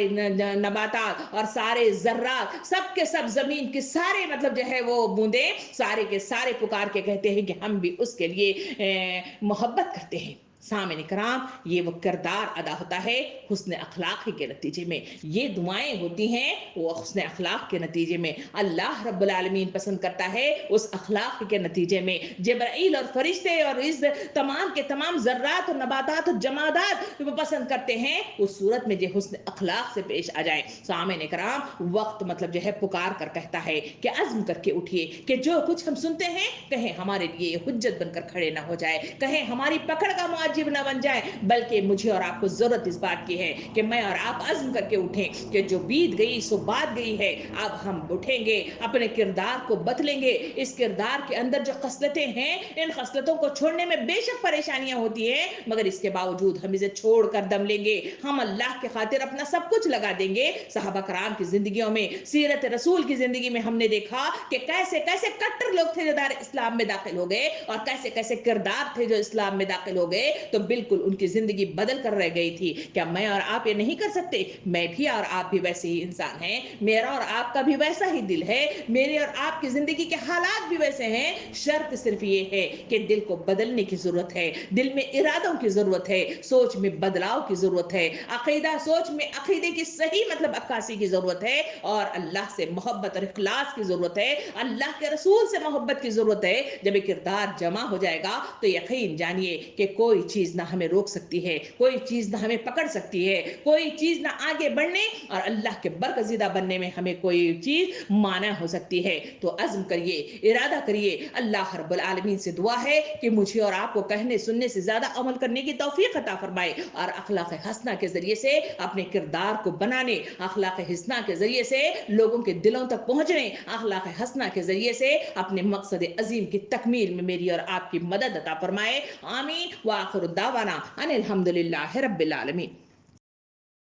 नबातात और सारे जर्रात, सब के सब जमीन के सारे मतलब जो है वो बूंदे सारे के सारे पुकार के कहते हैं कि हम भी उसके लिए मोहब्बत करते हैं। सामईन इकराम, ये वो किरदार अदा होता है हुस्न अखलाक के नतीजे में। ये दुआएं होती हैं वो हुस्न अखलाक के नतीजे में। अल्लाह रब्बुल आलमीन पसंद करता है उस अखलाक के नतीजे में। जिब्राइल और फरिश्ते और इस तमाम के तमाम जर्रात और नबातात और जमादात वो पसंद करते हैं उस सूरत में जो हुस्न अखलाक से पेश आ जाए। सामईन इकराम, वक्त मतलब जो है पुकार कर कहता है कि अज़्म करके उठिए कि जो कुछ हम सुनते हैं कहीं हमारे लिए हुज्जत बनकर खड़े ना हो जाए, कहीं हमारी पकड़ का मुआजिब ना बन जाए, बल्कि मुझे और आपको जरूरत इस बात की है कि मैं और आप अज़्म करके उठें कि जो बीत गई सो बात गई है, अब हम उठेंगे, अपने किरदार को बदलेंगे। इस किरदार के अंदर जो खसलतें हैं, इन खसलतों को छोड़ने में बेशक परेशानियां होती हैं, मगर इसके बावजूद हम इसे छोड़कर दम लेंगे, हम अल्लाह के खातिर अपना सब कुछ लगा देंगे। सहाबा कराम की जिंदगियों में, सीरत रसूल की जिंदगी में हमने देखा कि कैसे कैसे कट्टर लोग थे जो दार इस्लाम में दाखिल हो गए और कैसे कैसे किरदार थे जो इस्लाम में दाखिल हो गए तो बिल्कुल उनकी जिंदगी बदल कर रह गई थी। क्या मैं और आप ये नहीं कर सकते? मैं भी और आप भी वैसे ही इंसान हैं, मेरा और आपका भी वैसा ही दिल है, मेरे और आपकी जिंदगी के हालात भी वैसे हैं। शर्त सिर्फ ये है कि दिल को बदलने की जरूरत है, दिल में इरादों की जरूरत है, सोच में बदलाव की जरूरत है, अकीदा सोच में अकीदे की सही मतलब अक्कासी की जरूरत है और अल्लाह से मोहब्बत और इखलास की जरूरत है, अल्लाह के रसूल से मोहब्बत की जरूरत है। जब ये किरदार जमा हो जाएगा तो यकीन जानिए कि कोई चीज ना हमें रोक सकती है, कोई चीज ना हमें पकड़ सकती है, कोई चीज ना आगे बढ़ने और अल्लाह के बरगजीदा बनने में हमें कोई चीज माना हो सकती है। तो अज़्म करिए, इरादा करिए। अल्लाह रब्बुल आलमीन से दुआ है कि मुझे और आपको कहने सुनने से ज्यादा अमल करने की तौफीक अता फरमाए और अखलाक हसना के जरिए से अपने किरदार को बनाने, अखलाक हसना के जरिए से लोगों के दिलों तक पहुंचने, अखलाक हसना के जरिए से अपने मकसद अजीम की तकमील में मेरी और आपकी मदद अता फरमाए। आमीन व आखिर दावाना अनिल हम्दुलिल्लाहि रब्बिल आलमीन।